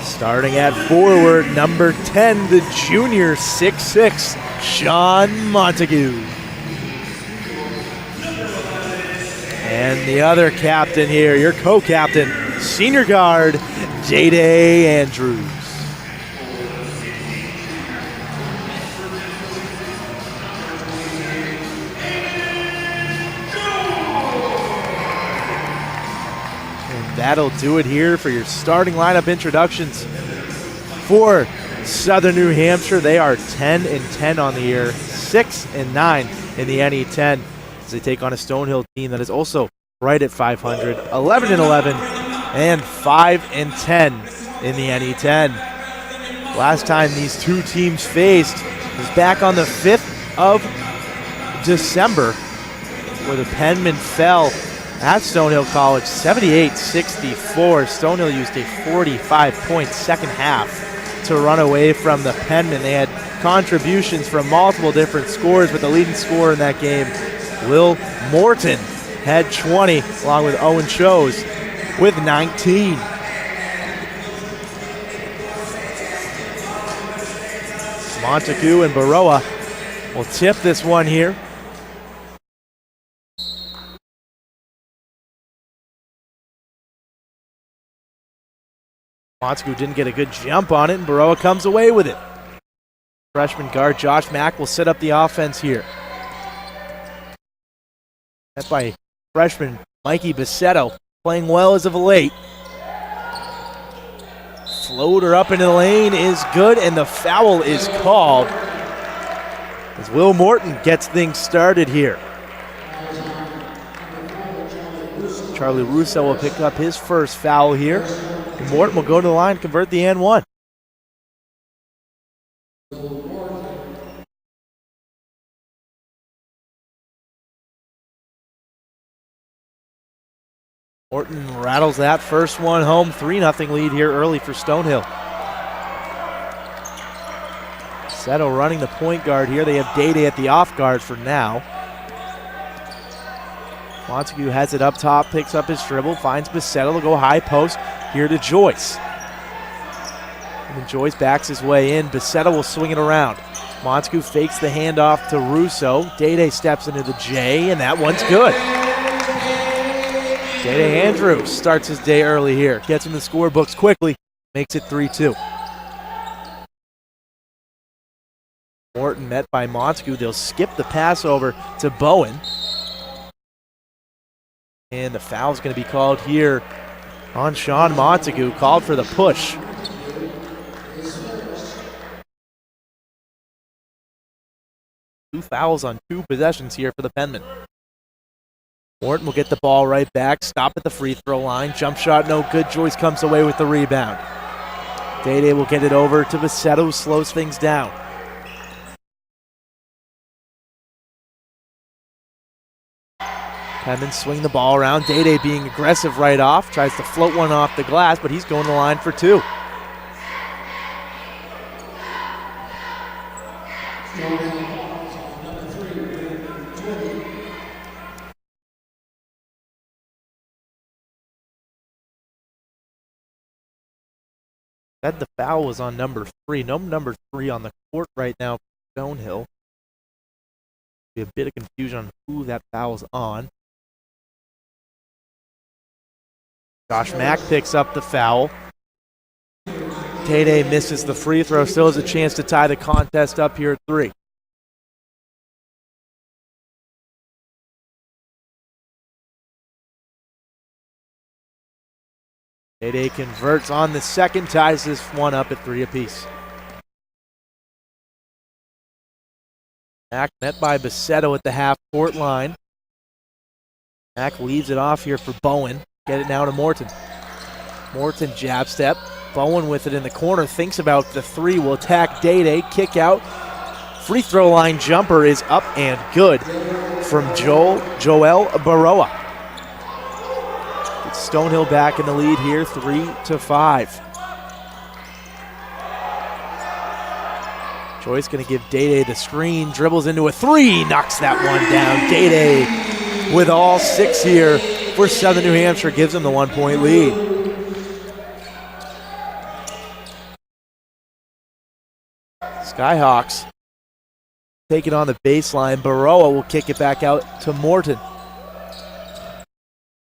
Starting at forward, number 10, the junior 6'6", Sean Montague. And the other captain here, your co-captain, senior guard, Day-Day Andrews. And that'll do it here for your starting lineup introductions for Southern New Hampshire. They are 10-10 on the year, 6-9 in the NE10. They take on a Stonehill team that is also right at 500, 11-11, and 5-10 in the NE10. Last time these two teams faced was back on the 5th of December, where the Penmen fell at Stonehill College, 78-64. Stonehill used a 45-point second half to run away from the Penmen. They had contributions from multiple different scores, but the leading scorer in that game, Will Morton, had 20, along with Owen Chose with 19. Montague and Baroa will tip this one here. Montague didn't get a good jump on it, and Baroa comes away with it. Freshman guard Josh Mack will set up the offense here. That's by freshman Mikey Bassetto, playing well as of late. Floater up into the lane is good, and the foul is called as Will Morton gets things started here. Charlie Russo will pick up his first foul here. And Morton will go to the line, convert the and one. Morton rattles that first one home. 3-0 lead here early for Stonehill. Settle running the point guard here. They have Day-Day at the off guard for now. Montague has it up top, picks up his dribble, finds Bassetto to go high post here to Joyce. And then Joyce backs his way in. Bassetto will swing it around. Montague fakes the handoff to Russo. Day-Day steps into the J, and that one's good. Day-Day Andrews starts his day early here. Gets in the scorebooks quickly. Makes it 3-2. Morton met by Montague. They'll skip the pass over to Bowen. And the foul's going to be called here on Sean Montague. Called for the push. Two fouls on two possessions here for the Penmen. Morton will get the ball right back, stop at the free throw line. Jump shot no good. Joyce comes away with the rebound. Day-Day will get it over to Bassetto, who slows things down. Penmen swing the ball around. Day-Day being aggressive right off. Tries to float one off the glass, but he's going to the line for two. Said the foul was on number 3. No number 3 on the court right now for Stonehill. Be a bit of confusion on who that foul's on. Josh Mack picks up the foul. Day-Day misses the free throw. Still has a chance to tie the contest up here at 3. Day-Day converts on the second, ties this one up at 3 apiece. Mack met by Bassetto at the half-court line. Mack leaves it off here for Bowen. Get it now to Morton. Morton jab step. Bowen with it in the corner. Thinks about the 3. Will attack Day-Day. Kick out. Free throw line jumper is up and good from Joel Baroa. Stonehill back in the lead here, 3-5. Joyce going to give Day-Day the screen, dribbles into a 3, knocks that one down. Day-Day with all 6 here for Southern New Hampshire, gives them the 1-point lead. Skyhawks take it on the baseline. Baroa will kick it back out to Morton.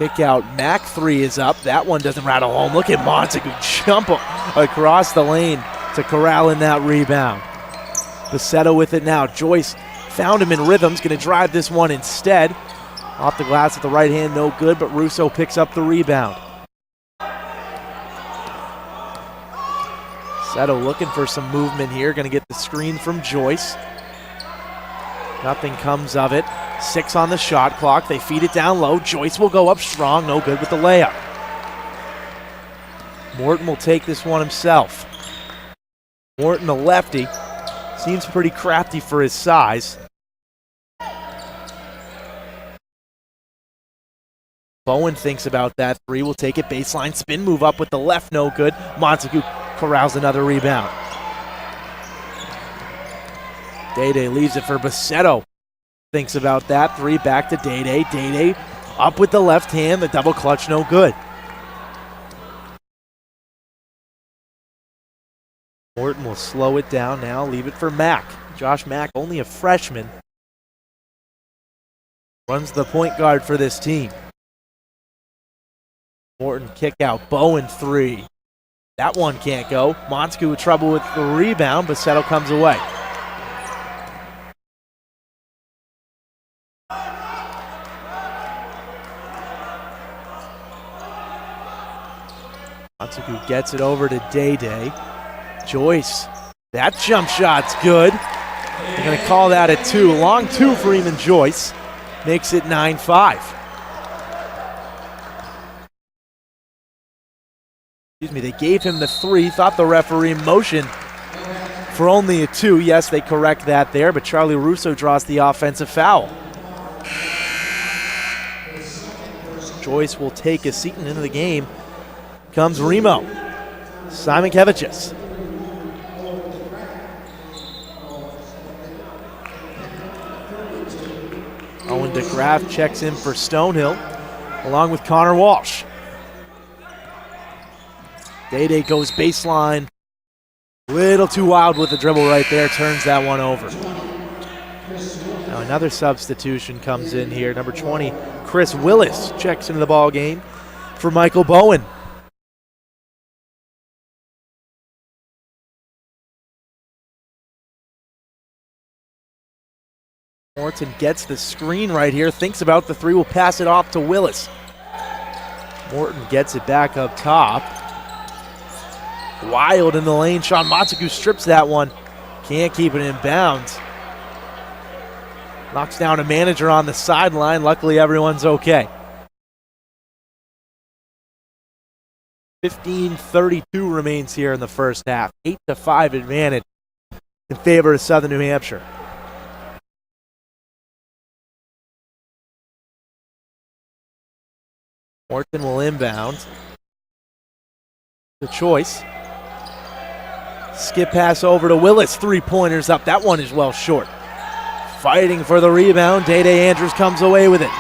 Kick out. Mac 3 is up. That one doesn't rattle home. Look at Montague jump across the lane to corral in that rebound. Basetto with it now. Joyce found him in rhythms. Going to drive this one instead. Off the glass with the right hand, no good, but Russo picks up the rebound. Basetto looking for some movement here. Going to get the screen from Joyce. Nothing comes of it. 6 on the shot clock. They feed it down low. Joyce will go up strong. No good with the layup. Morton will take this one himself. Morton, a lefty, seems pretty crafty for his size. Bowen thinks about that 3. Will take it baseline. Spin move up with the left. No good. Montague corrals another rebound. Day leaves it for Basetto. Thinks about that 3. Back to Day. Day up with the left hand. The double clutch. No good. Morton will slow it down now. Leave it for Mack. Josh Mack, only a freshman. Runs the point guard for this team. Morton kick out. Bowen 3. That one can't go. Montague with trouble with the rebound. Basetto comes away. Montague gets it over to Day. Joyce. That jump shot's good. They're going to call that a 2. Long 2 for Eamon Joyce. Makes it 9-5. Excuse me, they gave him the 3. Thought the referee motioned for only a 2. Yes, they correct that there, but Charlie Russo draws the offensive foul. Joyce will take a seat, and into the game comes Remo. Simon Kevichus. Owen DeGraff checks in for Stonehill, along with Connor Walsh. Day goes baseline. Little too wild with the dribble right there. Turns that one over. Now another substitution comes in here. Number 20, Chris Willis checks into the ball game for Michael Bowen. Morton gets the screen right here. Thinks about the 3. Will pass it off to Willis. Morton gets it back up top. Wild in the lane. Sean Montague strips that one. Can't keep it in bounds. Knocks down a manager on the sideline. Luckily, everyone's okay. 15:32 remains here in the first half. 8-5 advantage in favor of Southern New Hampshire. Morton will inbound. The choice. Skip pass over to Willis. 3-pointers up. That one is well short. Fighting for the rebound. Day Andrews comes away with it.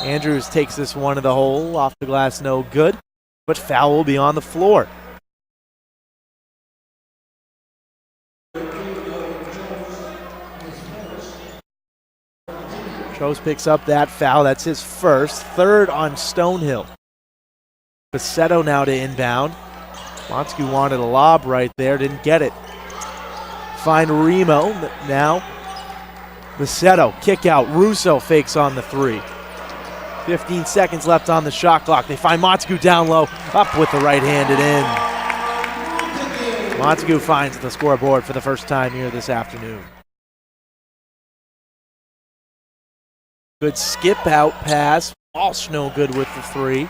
Andrews takes this one to the hole. Off the glass, no good. But foul will be on the floor. Chose picks up that foul. That's his first. 3rd on Stonehill. Basetto now to inbound. Montague wanted a lob right there. Didn't get it. Find Remo. Now Basetto. Kick out. Russo fakes on the 3. 15 seconds left on the shot clock. They find Montague down low. Up with the right-handed in. Montague finds the scoreboard for the first time here this afternoon. Good skip out pass. Walsh no good with the 3.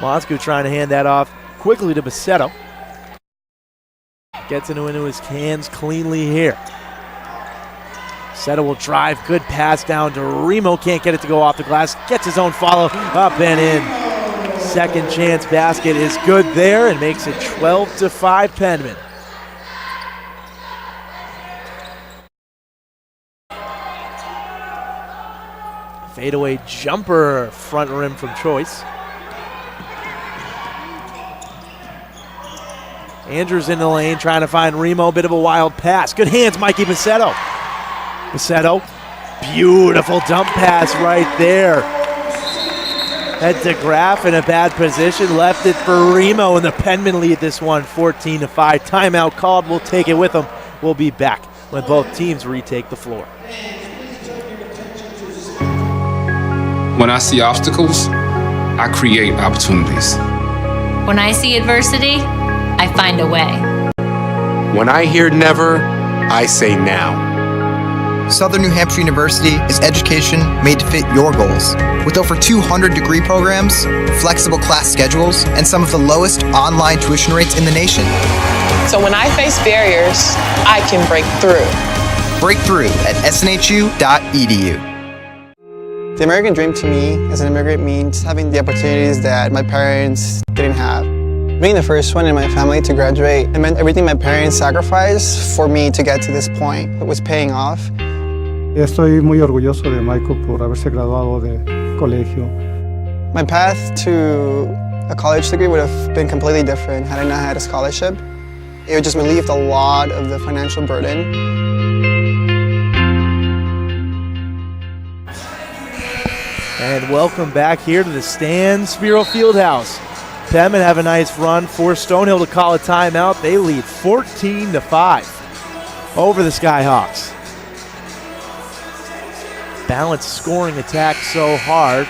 Montague trying to hand that off quickly to Basetto. Gets it into his hands cleanly here. Basetto will drive. Good pass down to Remo. Can't get it to go off the glass. Gets his own follow. Up and in. Second chance basket is good there and makes it 12-5 Penmen. Fadeaway jumper, front rim from Choice. Andrews in the lane trying to find Remo. Bit of a wild pass. Good hands, Mikey Basetto. Basetto, beautiful dump pass right there. Had DeGraff in a bad position. Left it for Remo, and the Penmen lead this one 14-5. Timeout called. We'll take it with them. We'll be back when both teams retake the floor. When I see obstacles, I create opportunities. When I see adversity, I find a way. When I hear never, I say now. Southern New Hampshire University is education made to fit your goals. With over 200 degree programs, flexible class schedules, and some of the lowest online tuition rates in the nation. So when I face barriers, I can break through. Break through at snhu.edu. The American dream to me as an immigrant means having the opportunities that my parents didn't have. Being the first one in my family to graduate, it meant everything my parents sacrificed for me to get to this point. It was paying off. Estoy muy orgulloso de Michael por haberse graduado de colegio. My path to a college degree would have been completely different had I not had a scholarship. It would just relieve a lot of the financial burden. And welcome back here to the Stan Spiro Fieldhouse. Penmen have a nice run. Force Stonehill to call a timeout. They lead 14-5 over the Skyhawks. Balanced scoring attack so hard.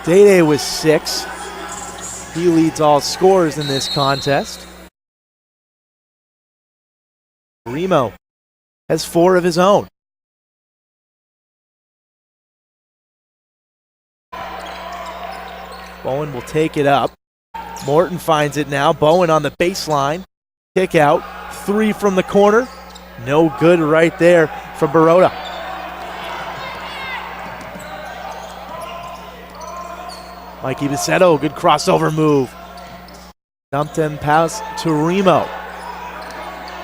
Day with 6. He leads all scorers in this contest. Remo has 4 of his own. Bowen will take it up. Morton finds it now. Bowen on the baseline. Kick out. 3 from the corner. No good right there from Baroda. Mikey Basetto, good crossover move. Dumped and pass to Remo.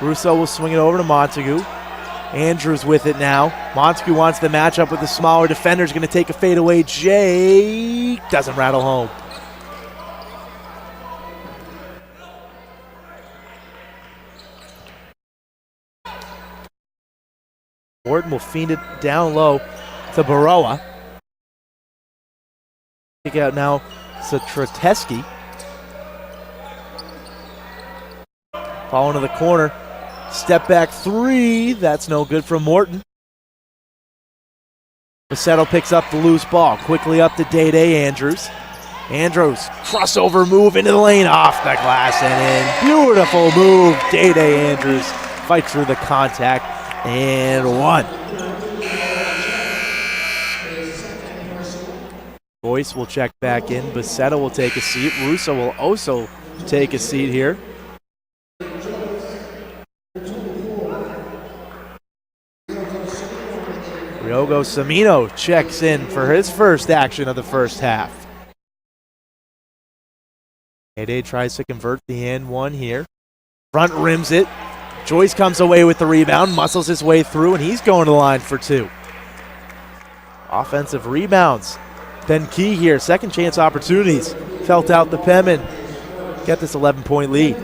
Russo will swing it over to Montague. Andrews with it now. Montague wants the matchup with the smaller defender. Is going to take a fadeaway. Jake doesn't rattle home. Morton will feed it down low to Baroa. Kick out now to Trateski. Fall into the corner. Step back 3. That's no good from Morton. Basetto picks up the loose ball. Quickly up to Day Andrews. Andrews, crossover move into the lane. Off the glass and in. Beautiful move. Day Andrews fights through the contact. And 1. Boyce will check back in. Basetto will take a seat. Russo will also take a seat here. Ryogo Samino checks in for his first action of the first half. Day tries to convert the and 1 here. Front rims it. Joyce comes away with the rebound, muscles his way through, and he's going to the line for 2. Offensive rebounds been key here. Second chance opportunities felt out the Penmen. Get this 11-point lead.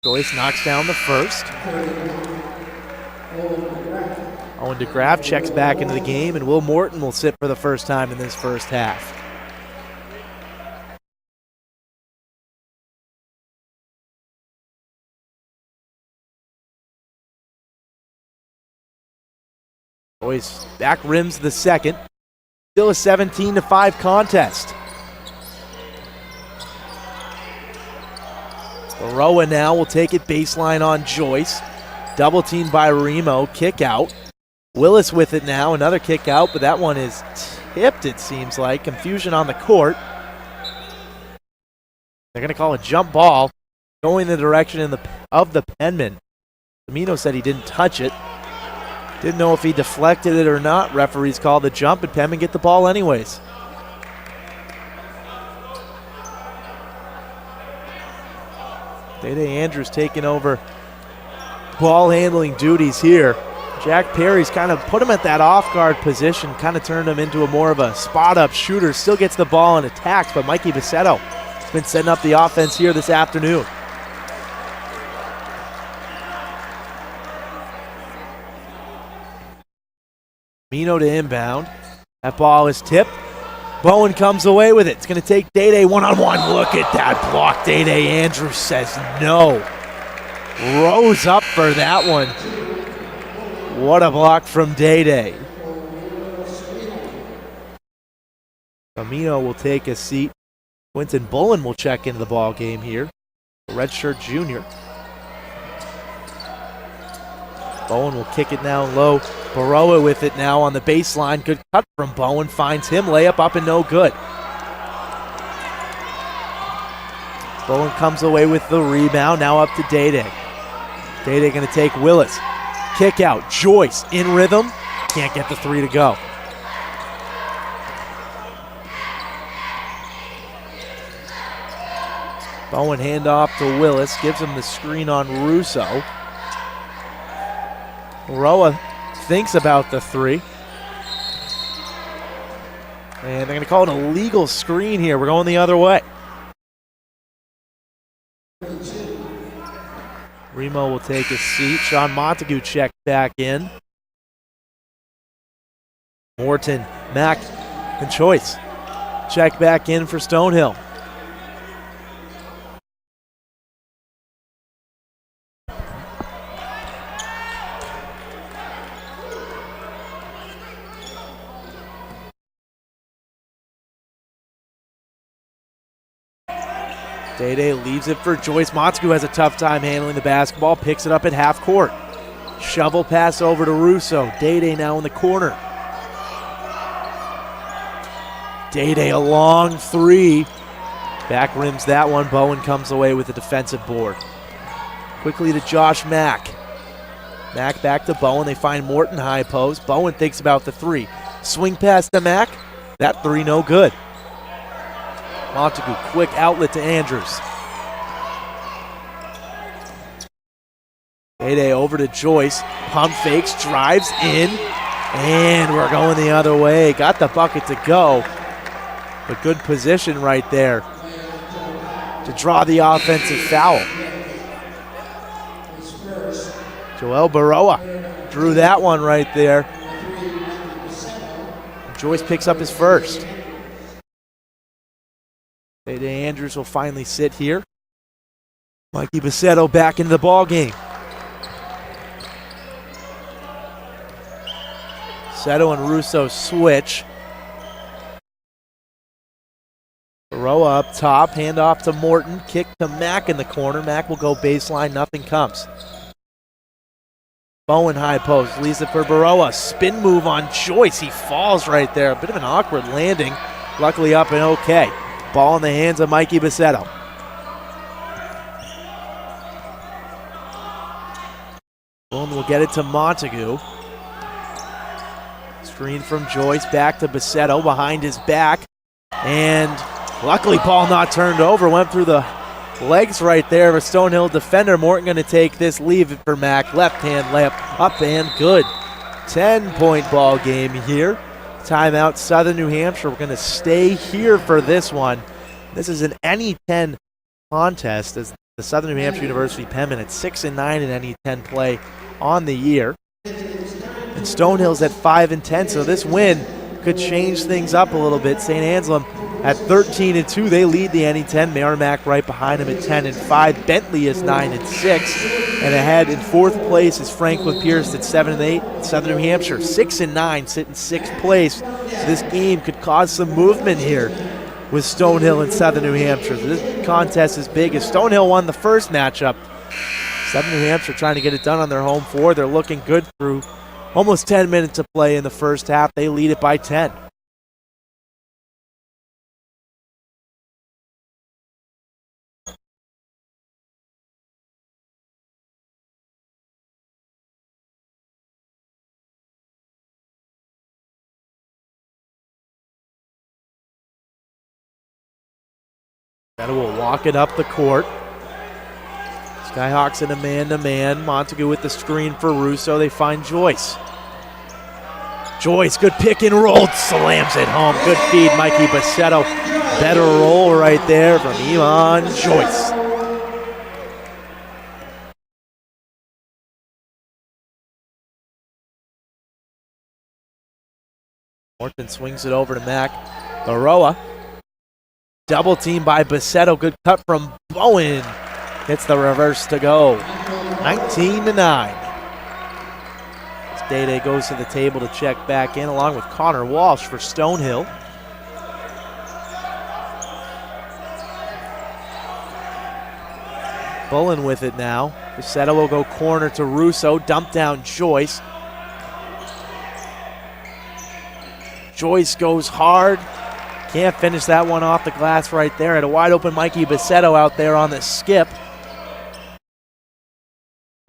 Joyce knocks down the first. Owen DeGraff checks back into the game, and Will Morton will sit for the first time in this first half. Joyce back rims the second. Still a 17-5 contest. Baroa now will take it baseline on Joyce. Double teamed by Remo. Kick out. Willis with it now. Another kick out, but that one is tipped, it seems like. Confusion on the court. They're going to call a jump ball going the direction of the Penmen. Samino said he didn't touch it. Didn't know if he deflected it or not. Referees called the jump, and Penmen get the ball anyways. Day Andrews taking over ball handling duties here. Jack Perry's kind of put him at that off guard position, kind of turned him into a more of a spot up shooter. Still gets the ball and attacks, but Mikey Bassetto has been setting up the offense here this afternoon. Mino to inbound. That ball is tipped. Bowen comes away with it. It's going to take Day one-on-one. Look at that block. Day Andrews says no. Rose up for that one. What a block from Day. Mino will take a seat. Quinton Bullen will check into the ball game here. Redshirt junior. Bowen will kick it now low. Baroa with it now on the baseline. Good cut from Bowen. Finds him. Layup up and no good. Bowen comes away with the rebound. Now up to Day. Day going to take Willis. Kick out. Joyce in rhythm. Can't get the three to go. Bowen handoff to Willis. Gives him the screen on Russo. Roa thinks about the three. And they're going to call it a legal screen here. We're going the other way. Remo will take his seat. Sean Montague checked back in. Morton, Mack, and Choice check back in for Stonehill. Day leaves it for Joyce. Montague has a tough time handling the basketball. Picks it up at half court. Shovel pass over to Russo. Day now in the corner. Day a long three. Back rims that one. Bowen comes away with a defensive board. Quickly to Josh Mack. Mack back to Bowen. They find Morton high post. Bowen thinks about the three. Swing pass to Mack. That three no good. Montague, quick outlet to Andrews. Day over to Joyce. Pump fakes, drives in, and we're going the other way. Got the bucket to go, but good position right there to draw the offensive foul. Joel Baroa drew that one right there. Joyce picks up his first. Day Andrews will finally sit here. Mikey Bassetto back into the ball game. Bassetto and Russo switch. Baroa up top, handoff to Morton, kick to Mack in the corner. Mack will go baseline, nothing comes. Bowen high post, leaves it for Baroa. Spin move on Joyce, he falls right there. A bit of an awkward landing, luckily up and okay. Ball in the hands of Mikey Bassetto. Bowen will get it to Montague. Screen from Joyce, back to Bassetto, behind his back. And luckily ball not turned over, went through the legs right there of a Stonehill defender. Morton going to take this, leave it for Mack. Left hand layup, up and good. 10-point ball game here. Timeout, Southern New Hampshire. We're going to stay here for this one. This is an NE10 contest as the Southern New Hampshire University Penmen at 6-9 in NE10 play on the year. And Stonehill's at 5-10, so this win could change things up a little bit. St. Anselm at 13-2, they lead the NE10. Merrimack right behind them at 10-5. Bentley is 9-6, and ahead in fourth place is Franklin Pierce at 7-8. Southern New Hampshire 6-9, sit in sixth place. So this game could cause some movement here with Stonehill and Southern New Hampshire. This contest is big as Stonehill won the first matchup. Southern New Hampshire trying to get it done on their home floor. They're looking good through almost 10 minutes to play in the first half. They lead it by 10. That will walk it up the court. Skyhawks in a man-to-man. Montague with the screen for Russo. They find Joyce. Joyce, good pick and roll. Slams it home. Good feed, Mikey Bassetto. Better roll right there from Iman Joyce. Morton swings it over to Mac. Baroa. Double team by Bassetto. Good cut from Bowen. Hits the reverse to go. 19-9. Day goes to the table to check back in along with Connor Walsh for Stonehill. Bullen with it now. Bassetto will go corner to Russo. Dump down Joyce. Joyce goes hard. Can't finish that one off the glass right there. Had a wide open Mikey Bassetto out there on the skip.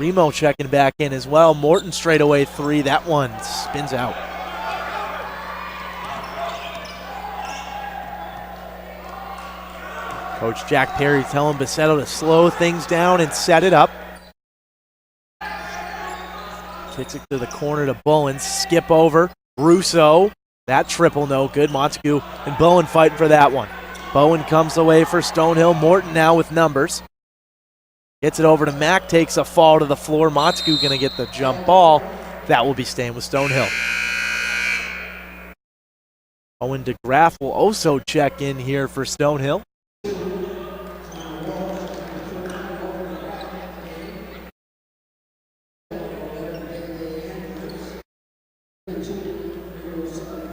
Remo checking back in as well. Morton straightaway three. That one spins out. Coach Jack Perry telling Bassetto to slow things down and set it up. Kicks it to the corner to Bullen. Skip over. Russo. That triple no good. Montague and Bowen fighting for that one. Bowen comes away for Stonehill. Morton now with numbers. Gets it over to Mack. Takes a fall to the floor. Montague going to get the jump ball. That will be staying with Stonehill. Owen DeGraff will also check in here for Stonehill.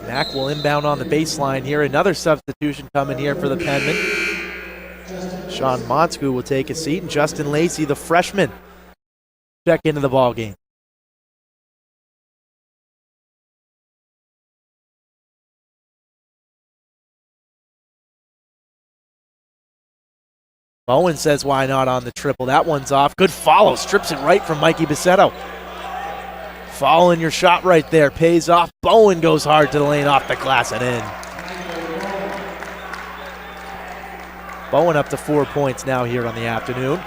Mack will inbound on the baseline here. Another substitution coming here for the Penmen. Sean Montague will take a seat, and Justin Lacey, the freshman, check into the ball game. Bowen says why not on the triple. That one's off. Good follow. Strips it right from Mikey Bassetto. Following your shot right there. Pays off. Bowen goes hard to the lane, off the glass and in. Bowen up to 4 points now here on the afternoon.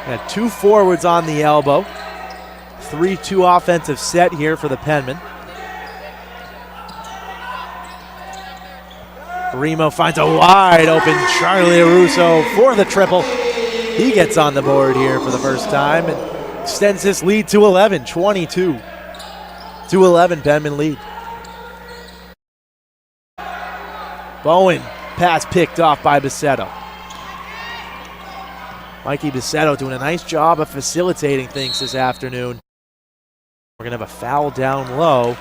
Got two forwards on the elbow. 3-2 offensive set here for the Penmen. Remo finds a wide open Charlie Russo for the triple. He gets on the board here for the first time and extends his lead to 11, 22-11 Penmen lead. Bowen, pass picked off by Bassetto. Mikey Bassetto doing a nice job of facilitating things this afternoon. We're going to have a foul down low.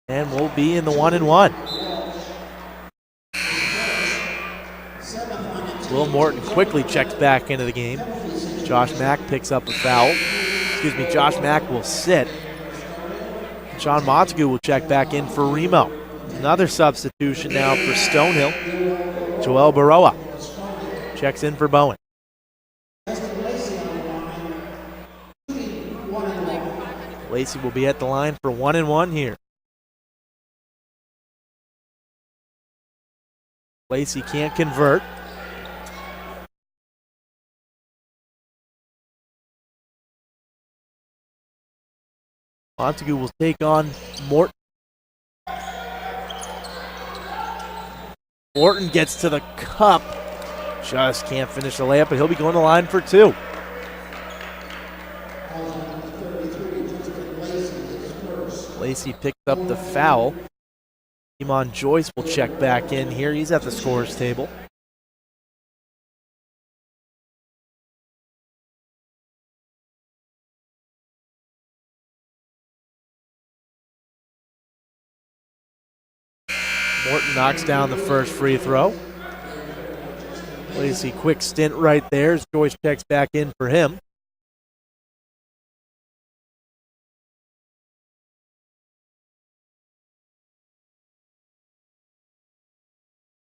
And we'll be in the 1-1. Will Morton quickly checks back into the game. Josh Mack picks up a foul. Josh Mack will sit. Sean Montague will check back in for Remo. Another substitution now for Stonehill. Joel Baroa checks in for Bowen. Lacey will be at the line for 1-1 here. Lacey can't convert. Montague will take on Morton. Morton gets to the cup. Just can't finish the layup, but he'll be going to the line for two. Lacey picks up the foul. Iman Joyce will check back in here. He's at the scorer's table. Morton knocks down the first free throw. Lacey, quick stint right there as Joyce checks back in for him.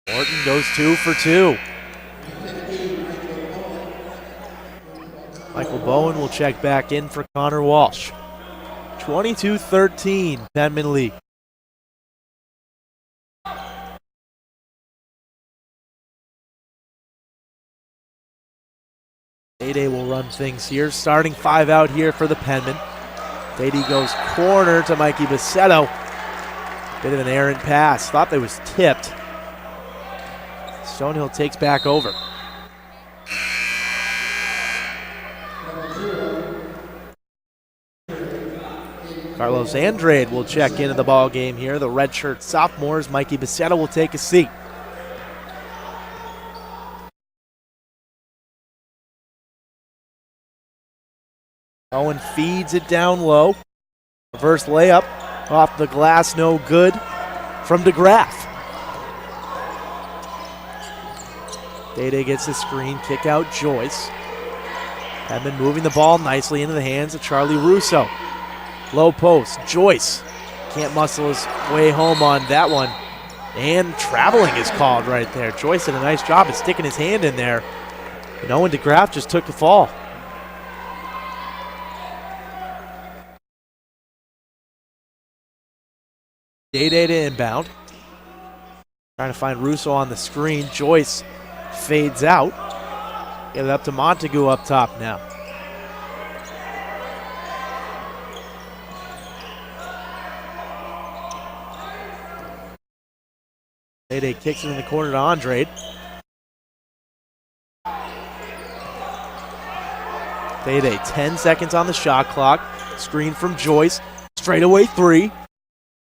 Morton goes 2 for 2. Michael Bowen will check back in for Connor Walsh. 22-13, Penmen lead. Day will run things here. Starting 5 out here for the Penmen. Day goes corner to Mikey Bassetto. Bit of an errant pass. Thought that was tipped. Stonehill takes back over. Carlos Andrade will check into the ball game here. The redshirt sophomores, Mikey Bassetto will take a seat. Owen feeds it down low. Reverse layup off the glass, no good from DeGraff. Day gets the screen, kick out Joyce. Penmen moving the ball nicely into the hands of Charlie Russo. Low post, Joyce can't muscle his way home on that one. And traveling is called right there. Joyce did a nice job of sticking his hand in there. And Owen DeGraff just took the fall. Day to inbound. Trying to find Russo on the screen. Joyce fades out. Get it up to Montague up top now. Day kicks it in the corner to Andrade. Day 10 seconds on the shot clock. Screen from Joyce. Straightaway 3.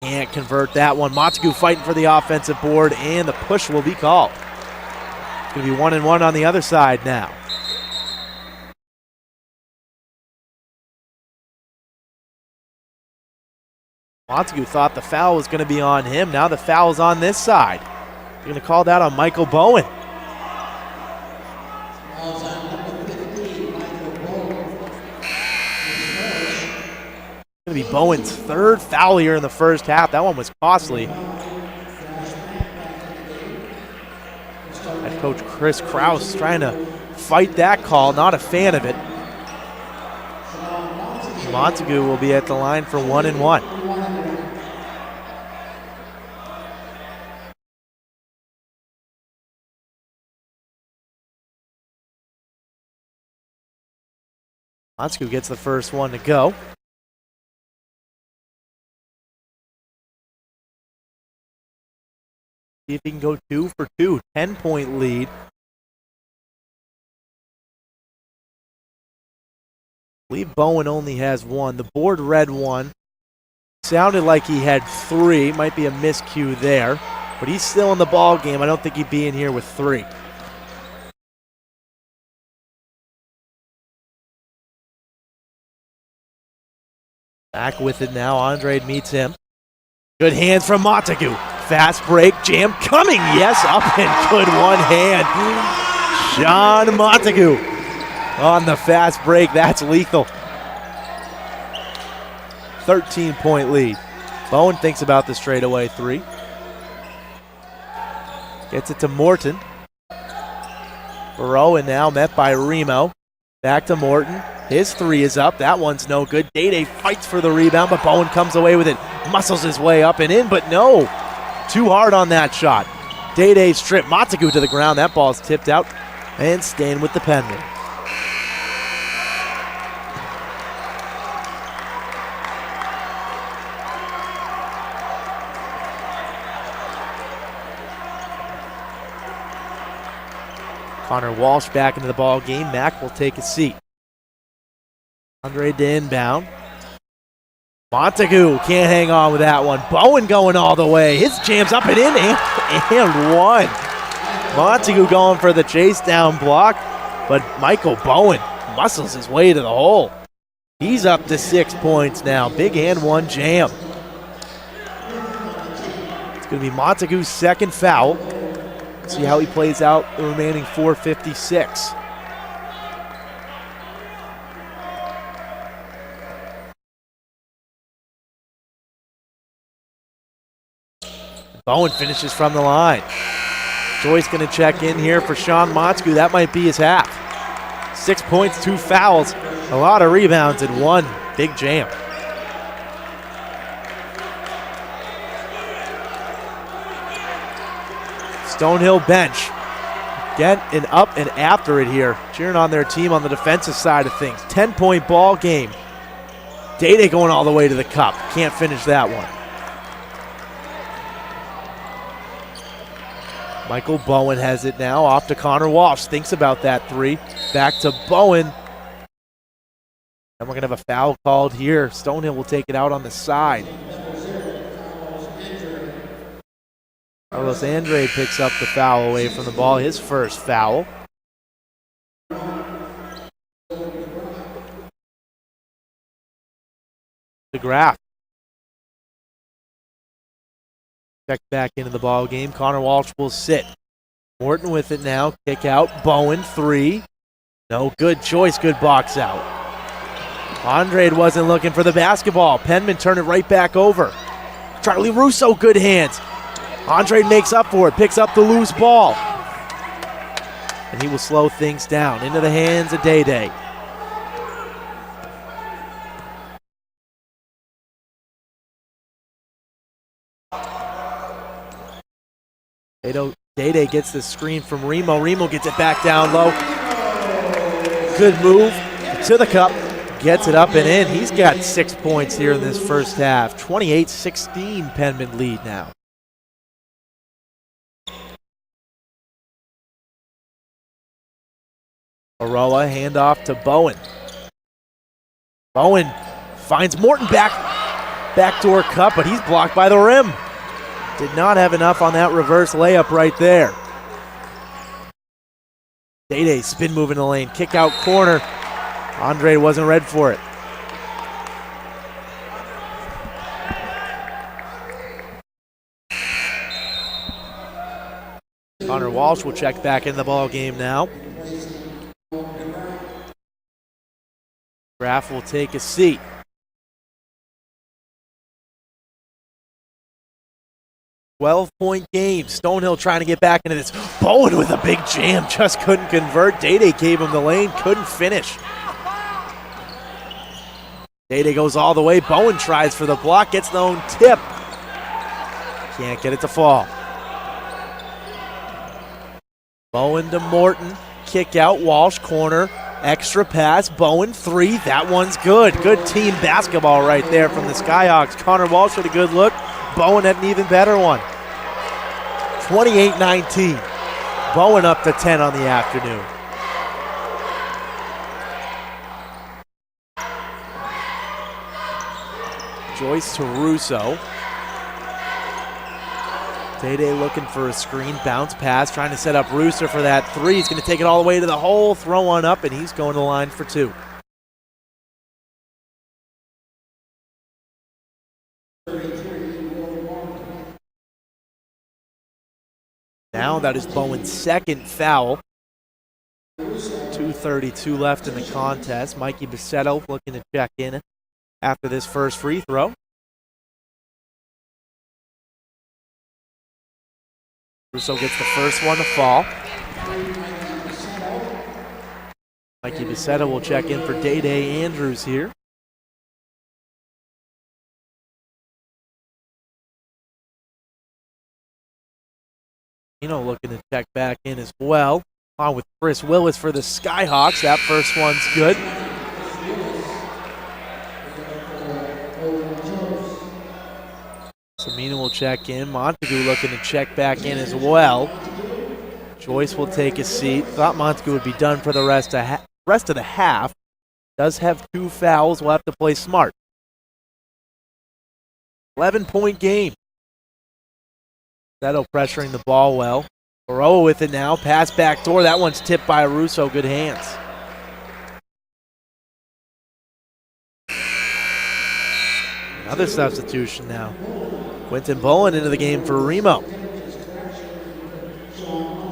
Can't convert that one. Montague fighting for the offensive board, and the push will be called. It's going to be 1-1 on the other side now. Montague thought the foul was going to be on him. Now the foul's on this side. They're going to call that on Michael Bowen. Going to be Bowen's third foul here in the first half. That one was costly. Head coach Chris Krause trying to fight that call. Not a fan of it. Montague will be at the line for 1-1. Montague gets the first one to go. See if he can go 2 for 2. 10-point lead. I believe Bowen only has 1. The board read 1. Sounded like he had 3. Might be a miscue there. But he's still in the ball game. I don't think he'd be in here with 3. Back with it now. Andrade meets him. Good hands from Montague. Fast break. Jam coming. Yes, up and good one hand. Sean Montague on the fast break. That's lethal. 13-point lead. Bowen thinks about the straightaway 3. Gets it to Morton. Baroa now met by Remo. Back to Morton. His 3 is up. That one's no good. Day fights for the rebound, but Bowen comes away with it. Muscles his way up and in, but no. Too hard on that shot. Day strip Montague to the ground. That ball's tipped out and staying with the Penmen. Connor Walsh back into the ball game. Mack will take a seat. Andrade to inbound. Montague can't hang on with that one. Bowen going all the way. His jam's up and in and one. Montague going for the chase down block, but Michael Bowen muscles his way to the hole. He's up to 6 points now. Big and 1 jam. It's going to be Montague's second foul. Let's see how he plays out the remaining 4:56. Bowen finishes from the line. Joyce going to check in here for Sean Montague. That might be his half. 6 points, 2 fouls, a lot of rebounds, and 1 big jam. Stonehill bench. Getting up and after it here, cheering on their team on the defensive side of things. 10-point ball game. Day going all the way to the cup. Can't finish that one. Michael Bowen has it now, off to Connor Walsh. Thinks about that three. Back to Bowen. And we're going to have a foul called here. Stonehill will take it out on the side. Carlos Andre picks up the foul away from the ball, his first foul. DeGraff. Check back into the ball game. Connor Walsh will sit. Morton with it now. Kick out. Bowen, three. No good choice. Good box out. Andrade wasn't looking for the basketball. Penman turned it right back over. Charlie Russo, good hands. Andrade makes up for it. Picks up the loose ball. And he will slow things down. Into the hands of Day. Day gets the screen from Remo. Remo gets it back down low. Good move to the cup. Gets it up and in. He's got 6 points here in this first half. 28-16 Penman lead now. Aroa handoff to Bowen. Bowen finds Morton backdoor cut, but he's blocked by the rim. Did not have enough on that reverse layup right there. Day spin move in the lane, kick out corner. Andre wasn't ready for it. Connor Walsh will check back in the ball game now. Graff will take a seat. .12-point game. Stonehill trying to get back into this. Bowen with a big jam. Just couldn't convert. Day gave him the lane. Couldn't finish. Day goes all the way. Bowen tries for the block. Gets the own tip. Can't get it to fall. Bowen to Morton. Kick out. Walsh corner. Extra pass. Bowen three. That one's good. Good team basketball right there from the Skyhawks. Connor Walsh with a good look. Bowen had an even better one. 28-19. Bowen up to 10 on the afternoon. Joyce to Russo. Day looking for a screen. Bounce pass. Trying to set up Russo for that three. He's going to take it all the way to the hole. Throw one up, and he's going to the line for two. Now that is Bowen's second foul. 2:32 left in the contest. Mikey Bassetto looking to check in after this first free throw. Russo gets the first one to fall. Mikey Bassetto will check in for Day Andrews here. Looking to check back in as well. On with Chris Willis for the Skyhawks. That first one's good. Samina will check in. Montague looking to check back in as well. Joyce will take a seat. Thought Montague would be done for the rest of the half. Does have 2 fouls. We'll have to play smart. 11-point game. Settle pressuring the ball well. Baroa with it now. Pass back door. That one's tipped by Russo. Good hands. Another substitution now. Quentin Bowen into the game for Remo.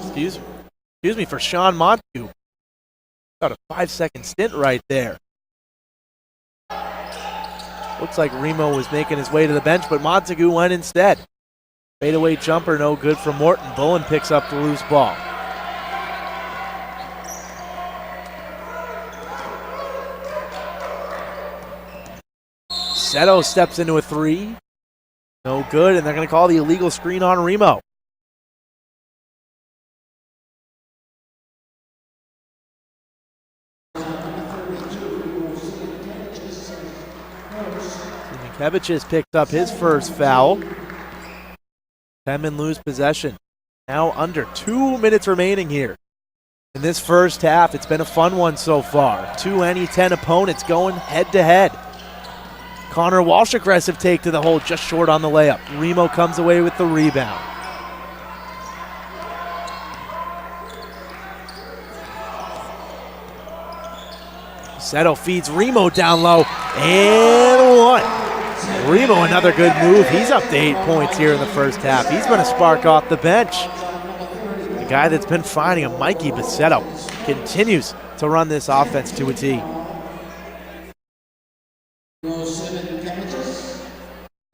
Excuse me, for Sean Montague. About a 5-second stint right there. Looks like Remo was making his way to the bench, but Montague went instead. Fadeaway jumper, no good for Morton. Bowen picks up the loose ball. Seto steps into a three. No good, and they're going to call the illegal screen on Remo. Kevich has picked up his first foul. Penmen lose possession. Now under 2 minutes remaining here in this first half. It's been a fun one so far. Two NE10 opponents going head-to-head. Connor Walsh, aggressive take to the hole, just short on the layup. Remo comes away with the rebound. Seto feeds Remo down low, and one. Remo, another good move. He's up to 8 points here in the first half. He's been a spark off the bench. The guy that's been finding him, Mikey Basetto, continues to run this offense to a T.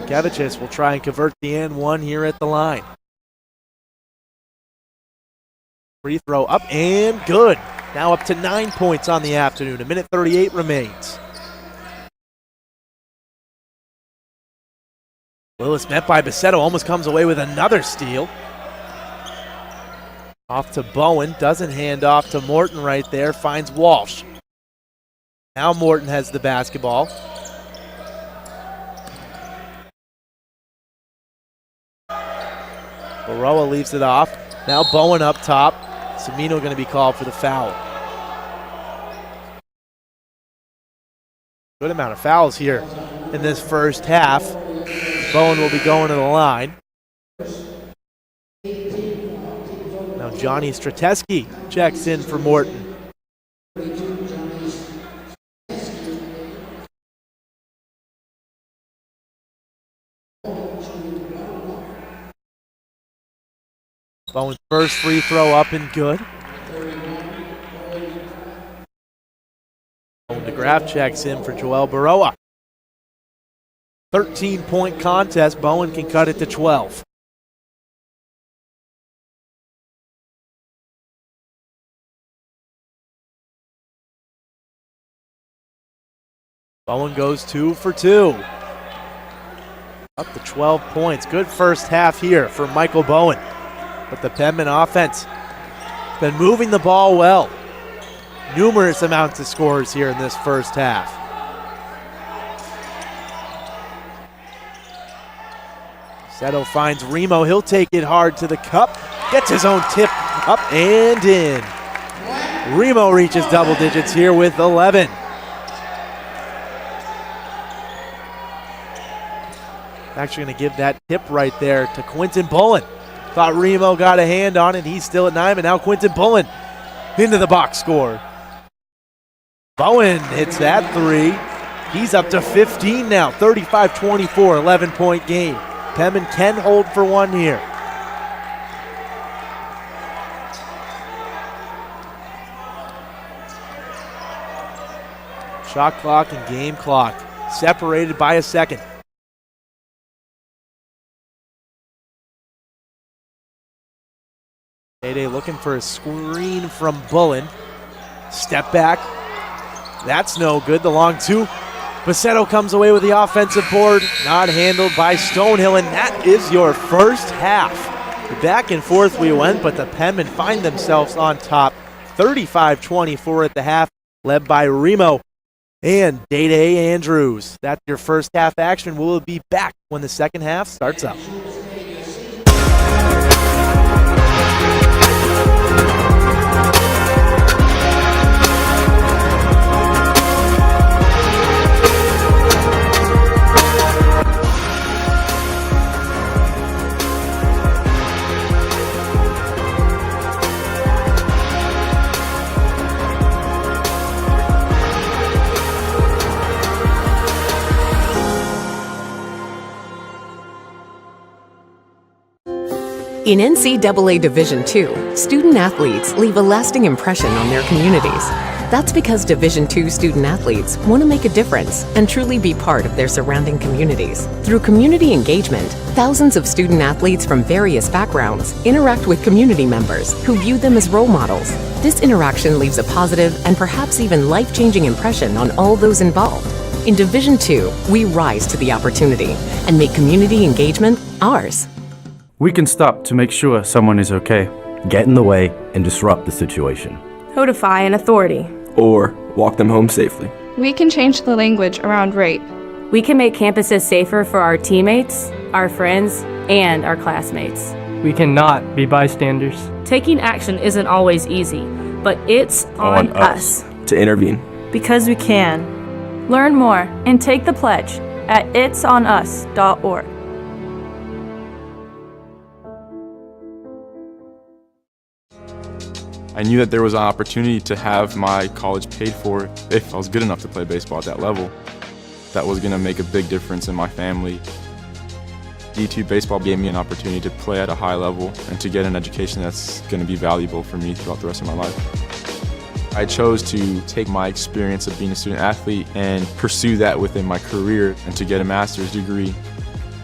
Kevichis will try and convert the N1 here at the line. Free throw up and good. Now up to 9 points on the afternoon. 1:38 remains. Willis met by Basetto, almost comes away with another steal. Off to Bowen, doesn't hand off to Morton right there, finds Walsh. Now Morton has the basketball. Baroa leaves it off. Now Bowen up top. Semino going to be called for the foul. Good amount of fouls here in this first half. Bowen will be going to the line. Now Johnny Strateski checks in for Morton. Bowen's first free throw up and good. Bowen DeGraff checks in for Joel Baroa. 13-point contest. Bowen can cut it to 12. Bowen goes 2 for 2. Up to 12 points. Good first half here for Michael Bowen. But the Penmen offense has been moving the ball well. Numerous amounts of scores here in this first half. Seto finds Remo. He'll take it hard to the cup. Gets his own tip up and in. Remo reaches double digits here with 11. Actually going to give that tip right there to Quinton Bullen. Thought Remo got a hand on it. He's still at 9, but now Quinton Bullen into the box score. Bowen hits that three. He's up to 15 now. 35-24, 11-point game. Penmen can hold for one here. Shot clock and game clock separated by a second. Day looking for a screen from Bullen. Step back. That's no good. The long two. Basetto comes away with the offensive board. Not handled by Stonehill, and that is your first half. Back and forth we went, but the Penmen find themselves on top. 35-24 at the half, led by Remo and Day Andrews. That's your first half action. We'll be back when the second half starts up. In NCAA Division II, student-athletes leave a lasting impression on their communities. That's because Division II student-athletes want to make a difference and truly be part of their surrounding communities. Through community engagement, thousands of student-athletes from various backgrounds interact with community members who view them as role models. This interaction leaves a positive and perhaps even life-changing impression on all those involved. In Division II, we rise to the opportunity and make community engagement ours. We can stop to make sure someone is okay. Get in the way and disrupt the situation. Notify an authority. Or walk them home safely. We can change the language around rape. We can make campuses safer for our teammates, our friends, and our classmates. We cannot be bystanders. Taking action isn't always easy, but it's on us to intervene. because we can. Learn more and take the pledge at itsonus.org. I knew that there was an opportunity to have my college paid for if I was good enough to play baseball at that level. That was going to make a big difference in my family. D2 baseball gave me an opportunity to play at a high level and to get an education that's going to be valuable for me throughout the rest of my life. I chose to take my experience of being a student athlete and pursue that within my career and to get a master's degree.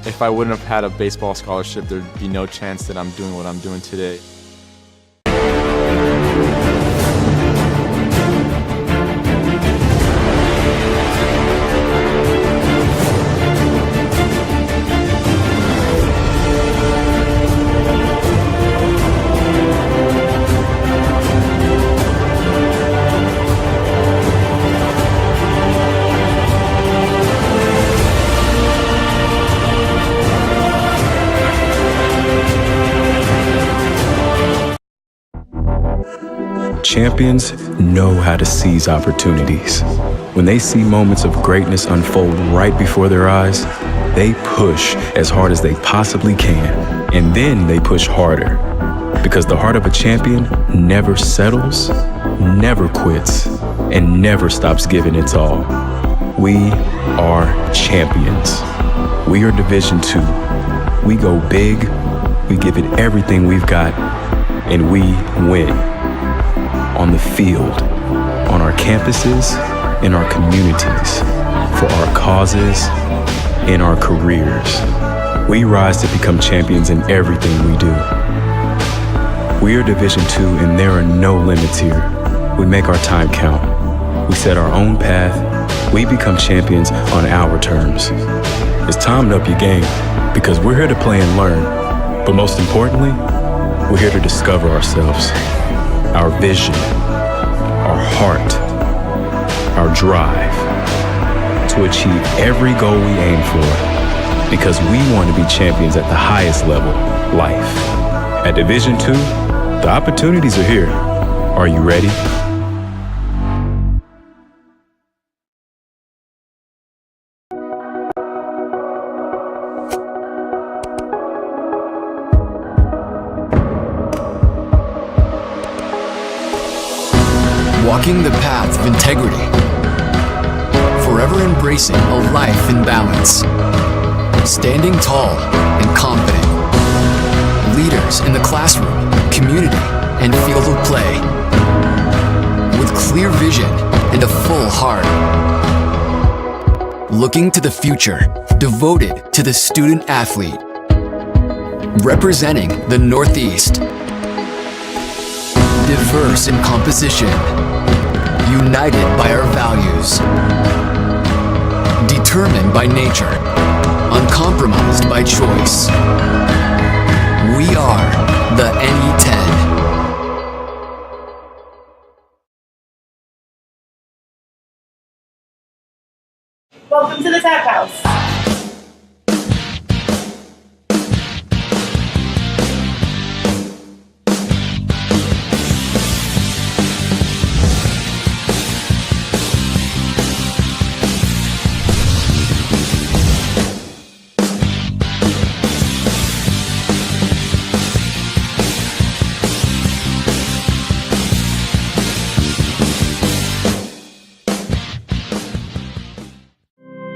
If I wouldn't have had a baseball scholarship, there'd be no chance that I'm doing what I'm doing today. Champions know how to seize opportunities. When they see moments of greatness unfold right before their eyes, they push as hard as they possibly can, and then they push harder. Because the heart of a champion never settles, never quits, and never stops giving its all. We are champions. We are Division II. We go big, we give it everything we've got, and we win. On the field, on our campuses, in our communities, for our causes, in our careers. We rise to become champions in everything we do. We are Division II and there are no limits here. We make our time count. We set our own path. We become champions on our terms. It's time to up your game because we're here to play and learn. But most importantly, we're here to discover ourselves. Our vision, our heart, our drive to achieve every goal we aim for because we want to be champions at the highest level, life. At Division II, the opportunities are here. Are you ready? Walking the path of integrity, forever embracing a life in balance, standing tall and confident, leaders in the classroom, community, and field of play, with clear vision and a full heart, looking to the future, devoted to the student athlete, representing the Northeast, diverse in composition, united by our values, determined by nature, uncompromised by choice. We are the NE10. Welcome to the Tap House.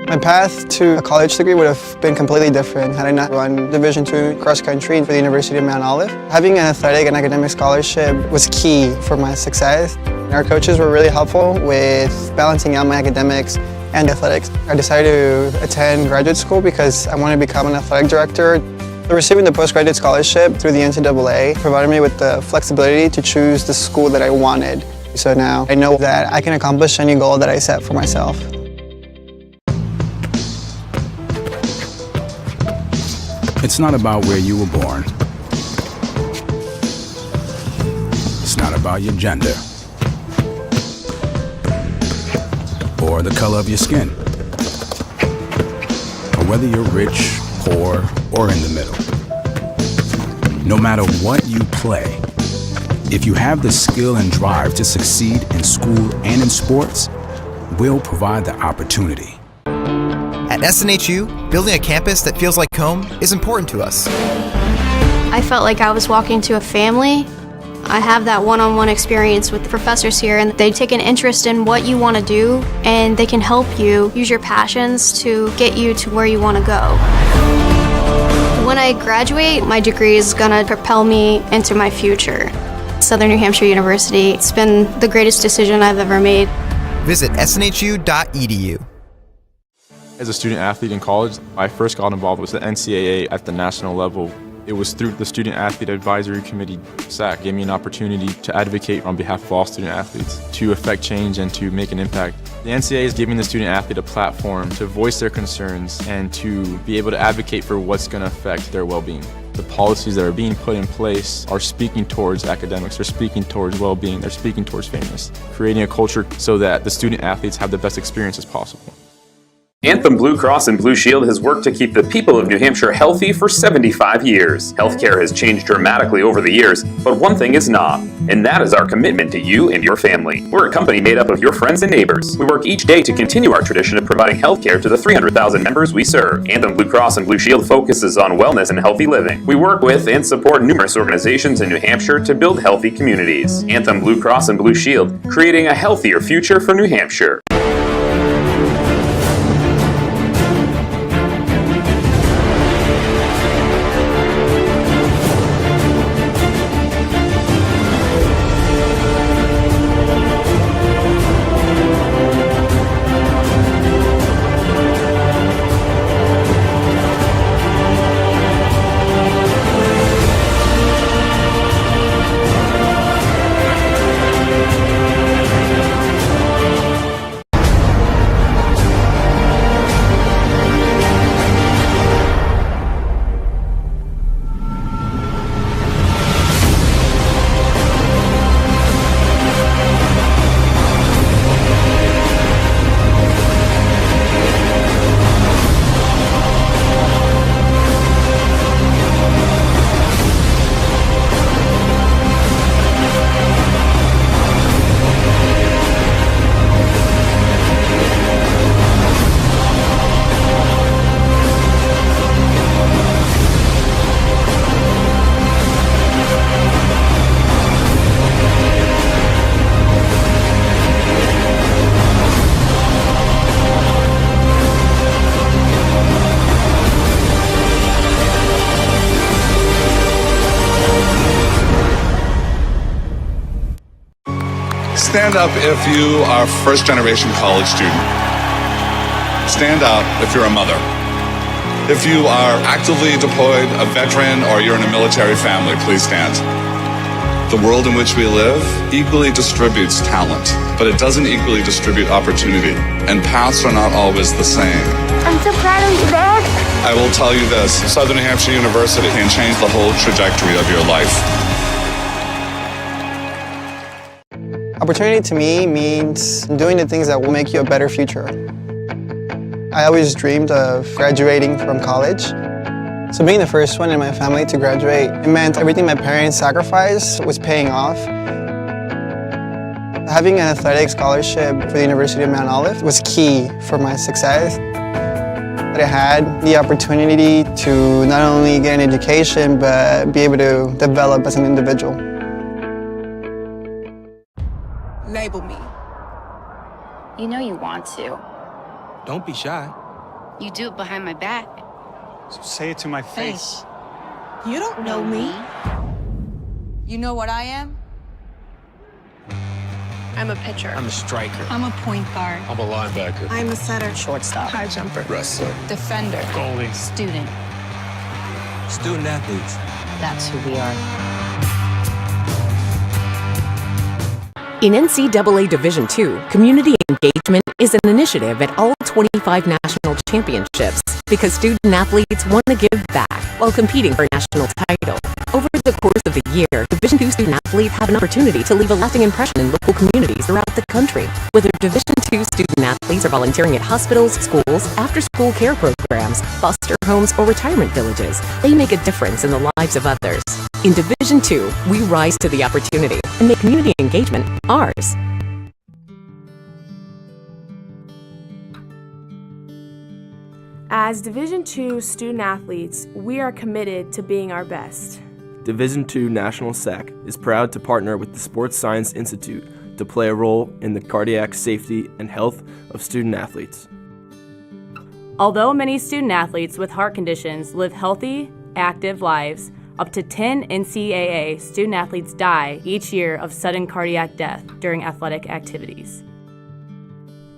My path to a college degree would have been completely different had I not run Division II cross country for the University of Mount Olive. Having an athletic and academic scholarship was key for my success. Our coaches were really helpful with balancing out my academics and athletics. I decided to attend graduate school because I wanted to become an athletic director. Receiving the postgraduate scholarship through the NCAA provided me with the flexibility to choose the school that I wanted. So now I know that I can accomplish any goal that I set for myself. It's not about where you were born. It's not about your gender or the color of your skin. whether you're rich, poor, or in the middle. No matter what you play, if you have the skill and drive to succeed in school and in sports, we'll provide the opportunity. At SNHU, building a campus that feels like home is important to us. I felt like I was walking to a family. I have that one-on-one experience with the professors here, and they take an interest in what you want to do, and they can help you use your passions to get you to where you want to go. When I graduate, my degree is going to propel me into my future. Southern New Hampshire University, it's been the greatest decision I've ever made. Visit snhu.edu. As a student athlete in college, I first got involved with the NCAA at the national level. It was through the Student Athlete Advisory Committee, SAC, gave me an opportunity to advocate on behalf of all student athletes, to affect change and to make an impact. The NCAA is giving the student athlete a platform to voice their concerns and to be able to advocate for what's going to affect their well-being. The policies that are being put in place are speaking towards academics, they're speaking towards well-being, they're speaking towards fairness, creating a culture so that the student athletes have the best experience as possible. Anthem Blue Cross and Blue Shield has worked to keep the people of New Hampshire healthy for 75 years. Healthcare has changed dramatically over the years, but one thing is not, and that is our commitment to you and your family. We're a company made up of your friends and neighbors. We work each day to continue our tradition of providing healthcare to the 300,000 members we serve. Anthem Blue Cross and Blue Shield focuses on wellness and healthy living. We work with and support numerous organizations in New Hampshire to build healthy communities. Anthem Blue Cross and Blue Shield, creating a healthier future for New Hampshire. Stand up if you are a first-generation college student. Stand up if you're a mother. If you are actively deployed, a veteran, or you're in a military family, please stand. The world in which we live equally distributes talent, but it doesn't equally distribute opportunity, and paths are not always the same. I'm so proud of you, Dad. I will tell you this, Southern New Hampshire University can change the whole trajectory of your life. Opportunity to me means doing the things that will make you a better future. I always dreamed of graduating from college. So being the first one in my family to graduate, it meant everything my parents sacrificed was paying off. Having an athletic scholarship for the University of Mount Olive was key for my success. I had the opportunity to not only get an education, but be able to develop as an individual. Label me. You know you want to. Don't be shy. You do it behind my back. So say it to my face. You don't know me. You know what I am? I'm a pitcher. I'm a striker. I'm a point guard. I'm a linebacker. I'm a setter. Shortstop. High jumper. Wrestler. Defender. Goalie. Student. Student athletes. That's who we are. In NCAA Division II, community engagement is an initiative at all 25 national championships because student athletes want to give back while competing for a national title. Over the the course of the year, Division II student athletes have an opportunity to leave a lasting impression in local communities throughout the country. Whether Division II student athletes are volunteering at hospitals, schools, after-school care programs, foster homes, or retirement villages, they make a difference in the lives of others. In Division II, we rise to the opportunity and make community engagement ours. As Division II student athletes, we are committed to being our best. Division II National SAC is proud to partner with the Sports Science Institute to play a role in the cardiac safety and health of student athletes. Although many student athletes with heart conditions live healthy, active lives, up to 10 NCAA student athletes die each year of sudden cardiac death during athletic activities.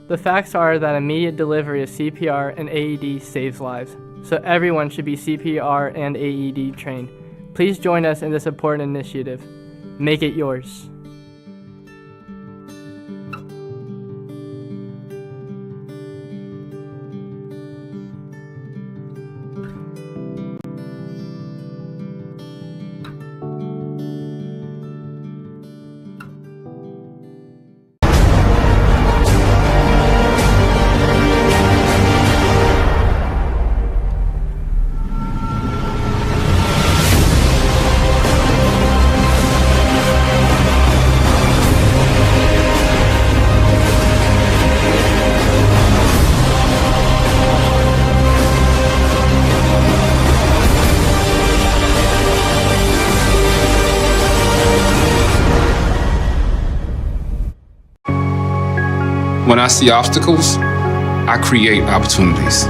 The facts are that immediate delivery of CPR and AED saves lives, so everyone should be CPR and AED trained. Please join us in this important initiative. Make it yours. When I see obstacles, I create opportunities.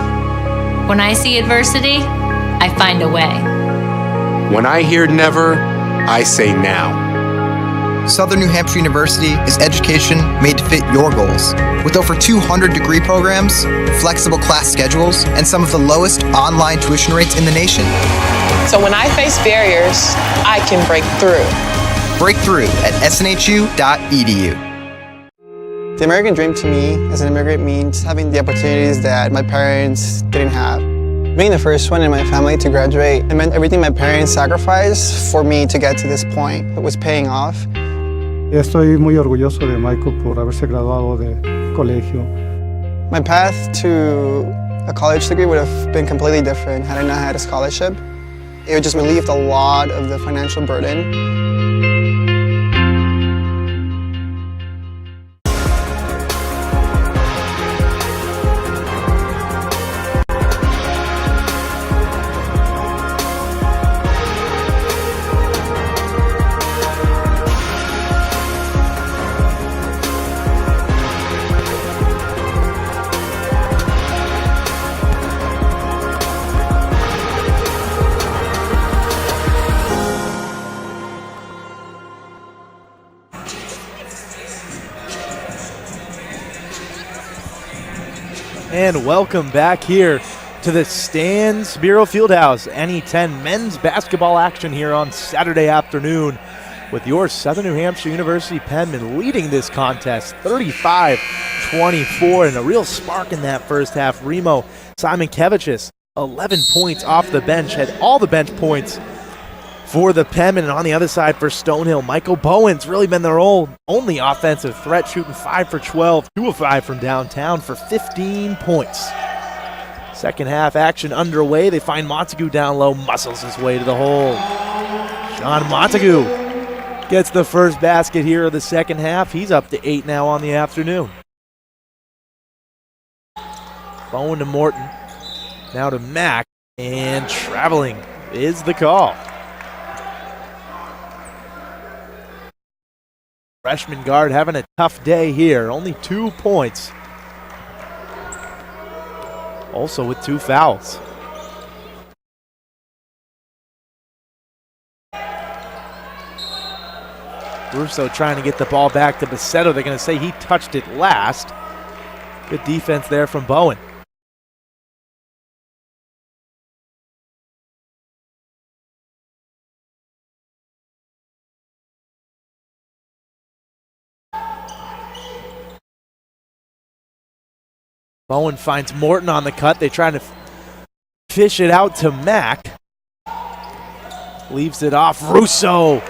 When I see adversity, I find a way. When I hear never, I say now. Southern New Hampshire University is education made to fit your goals. With over 200 degree programs, flexible class schedules, and some of the lowest online tuition rates in the nation. So when I face barriers, I can break through. Break through at snhu.edu. The American dream to me as an immigrant means having the opportunities that my parents didn't have. Being the first one in my family to graduate, it meant everything my parents sacrificed for me to get to this point. It was paying off. Estoy muy orgulloso de Michael por haberse graduado de colegio. My path to a college degree would have been completely different had I not had a scholarship. It would just relieved a lot of the financial burden. And welcome back here to the Stan's Bureau Fieldhouse. NE10 men's basketball action here on Saturday afternoon with your Southern New Hampshire University Penmen leading this contest 35-24, and a real spark in that first half. Remo Simonkevichus, 11 points off the bench, had all the bench points for the Penmen. And on the other side for Stonehill, Michael Bowen's really been their only offensive threat, shooting 5 for 12, 2 of 5 from downtown for 15 points. Second half action underway. They find Montague down low, muscles his way to the hole. Sean Montague gets the first basket here of the second half. He's up to 8 now on the afternoon. Bowen to Morton, now to Mack, and traveling is the call. Freshman guard having a tough day here, only 2 points. Also with 2 fouls. Russo trying to get the ball back to Bassetto. They're going to say he touched it last. Good defense there from Bowen. Bowen finds Morton on the cut. They try to fish it out to Mack. leaves it off. Russo.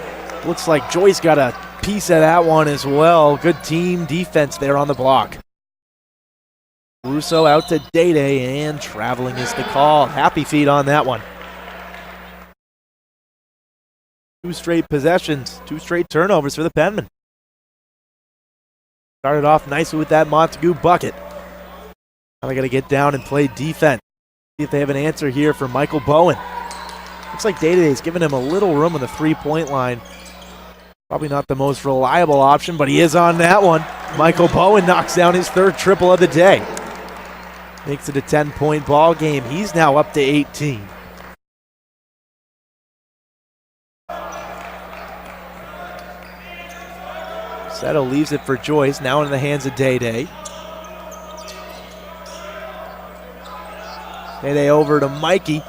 Looks like Joyce got a piece of that one as well. Good team defense there on the block. Russo out to Day, and traveling is the call. Happy feet on that one. 2 straight possessions, 2 straight turnovers for the Penmen. Started off nicely with that Montague bucket. Now they got to get down and play defense. See if they have an answer here for Michael Bowen. Looks like Day-Day's giving him a little room on the 3-point line. Probably not the most reliable option, but he is on that one. Michael Bowen knocks down his 3rd triple of the day. Makes it a 10-point ball game. He's now up to 18. Seto leaves it for Joyce, now in the hands of Day. Day over to Mikey.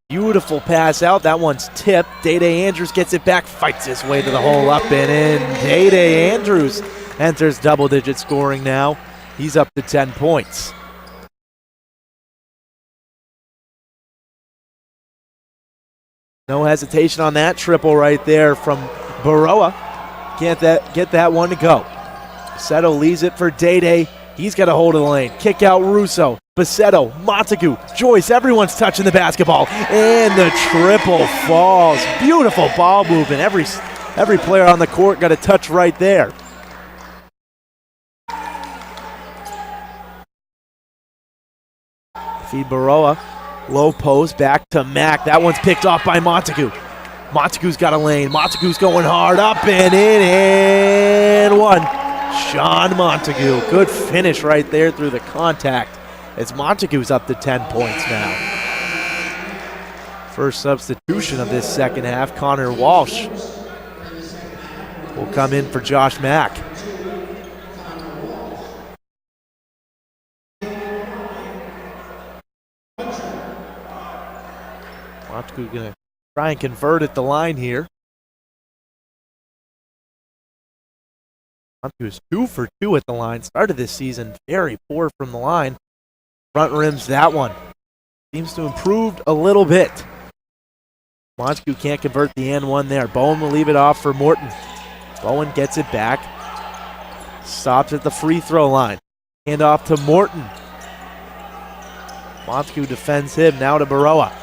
Beautiful pass out. That one's tipped. Day Andrews gets it back, fights his way to the hole, up and in. Day Andrews enters double-digit scoring now. He's up to 10 points. No hesitation on that triple right there from Baroa. Can't get that one to go. Basetto leaves it for Day. He's got a hold of the lane. Kick out Russo. Basetto, Montague, Joyce, everyone's touching the basketball. And the triple falls. Beautiful ball movement. Every player on the court got a touch right there. Feed Baroa. Low post, back to Mack. That one's picked off by Montague. Montague's got a lane. Montague's going hard, up and in, and one. Sean Montague. Good finish right there through the contact as Montague's up to 10 points now. First substitution of this second half, Connor Walsh will come in for Josh Mack. Montague going to try and convert at the line here. Montague is 2 for 2 at the line. Started this season very poor from the line. Front rims that one. Seems to improve a little bit. Montague can't convert the and one there. Bowen will leave it off for Morton. Bowen gets it back. Stops at the free throw line. Hand off to Morton. Montague defends him. Now to Baroa.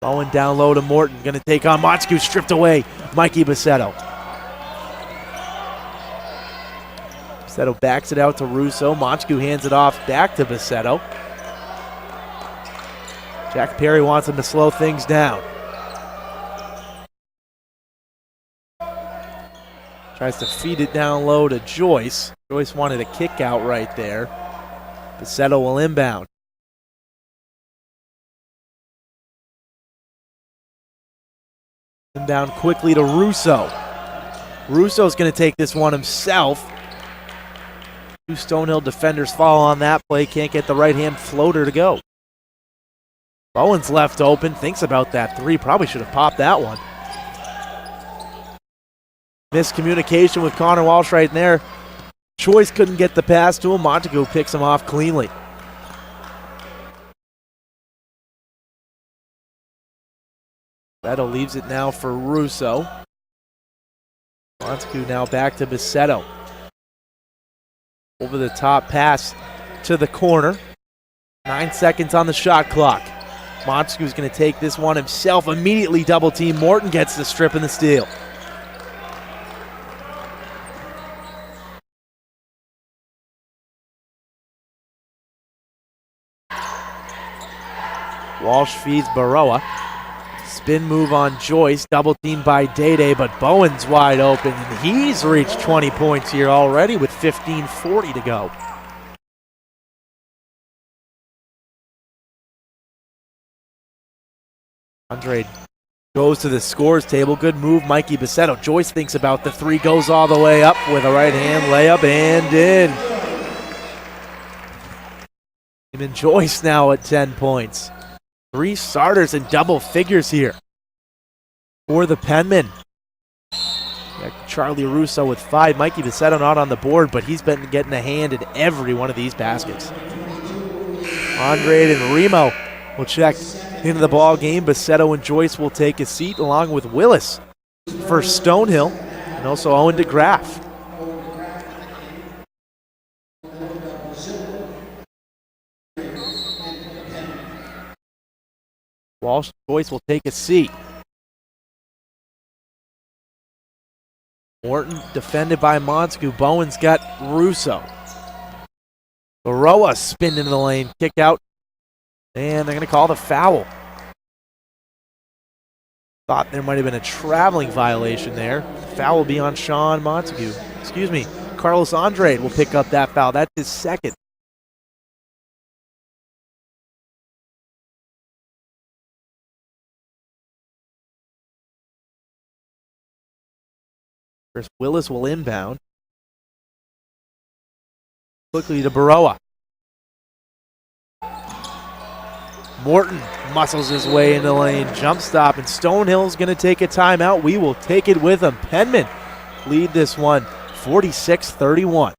Bowen down low to Morton. Going to take on Montague. Stripped away. Mikey Basetto. Basetto backs it out to Russo. Montague hands it off back to Basetto. Jack Perry wants him to slow things down. Tries to feed it down low to Joyce. Joyce wanted a kick out right there. Basetto will inbound. Inbound quickly to Russo. Russo's going to take this one himself. 2 Stonehill defenders fall on that play. Can't get the right-hand floater to go. Bowen's left open. Thinks about that 3. Probably should have popped that one. Miscommunication with Connor Walsh right there. Choice couldn't get the pass to him. Montague picks him off cleanly. Basetto leaves it now for Russo. Montague now back to Basetto. Over the top pass to the corner. 9 seconds on the shot clock. Montague's going to take this one himself. Immediately double team. Morton gets the strip and the steal. Walsh feeds Baroa. Spin move on Joyce. Double team by Day, but Bowen's wide open. And he's reached 20 points here already with 15:40 to go. Andre goes to the scores table. Good move, Mikey Basetto. Joyce thinks about the 3, goes all the way up with a right-hand layup and in. Even Joyce now at 10 points. 3 starters in double figures here for the Penmen. Charlie Russo with 5. Mikey Basetto not on the board, but he's been getting a hand in every one of these baskets. Andre and Remo will check into the ball game. Bassetto and Joyce will take a seat along with Willis for Stonehill and also Owen DeGraff. Walsh and Joyce will take a seat. Morton defended by Montague. Bowen's got Russo. Baroa spin into the lane, kick out, and they're going to call the foul. Thought there might have been a traveling violation there. Foul will be on Sean Montague. Excuse me, Carlos Andrade will pick up that foul. That's his second. Chris Willis will inbound. Quickly to Baroa. Morton muscles his way into the lane. Jump stop, and Stonehill's going to take a timeout. We will take it with them. Penmen lead this one 46-31.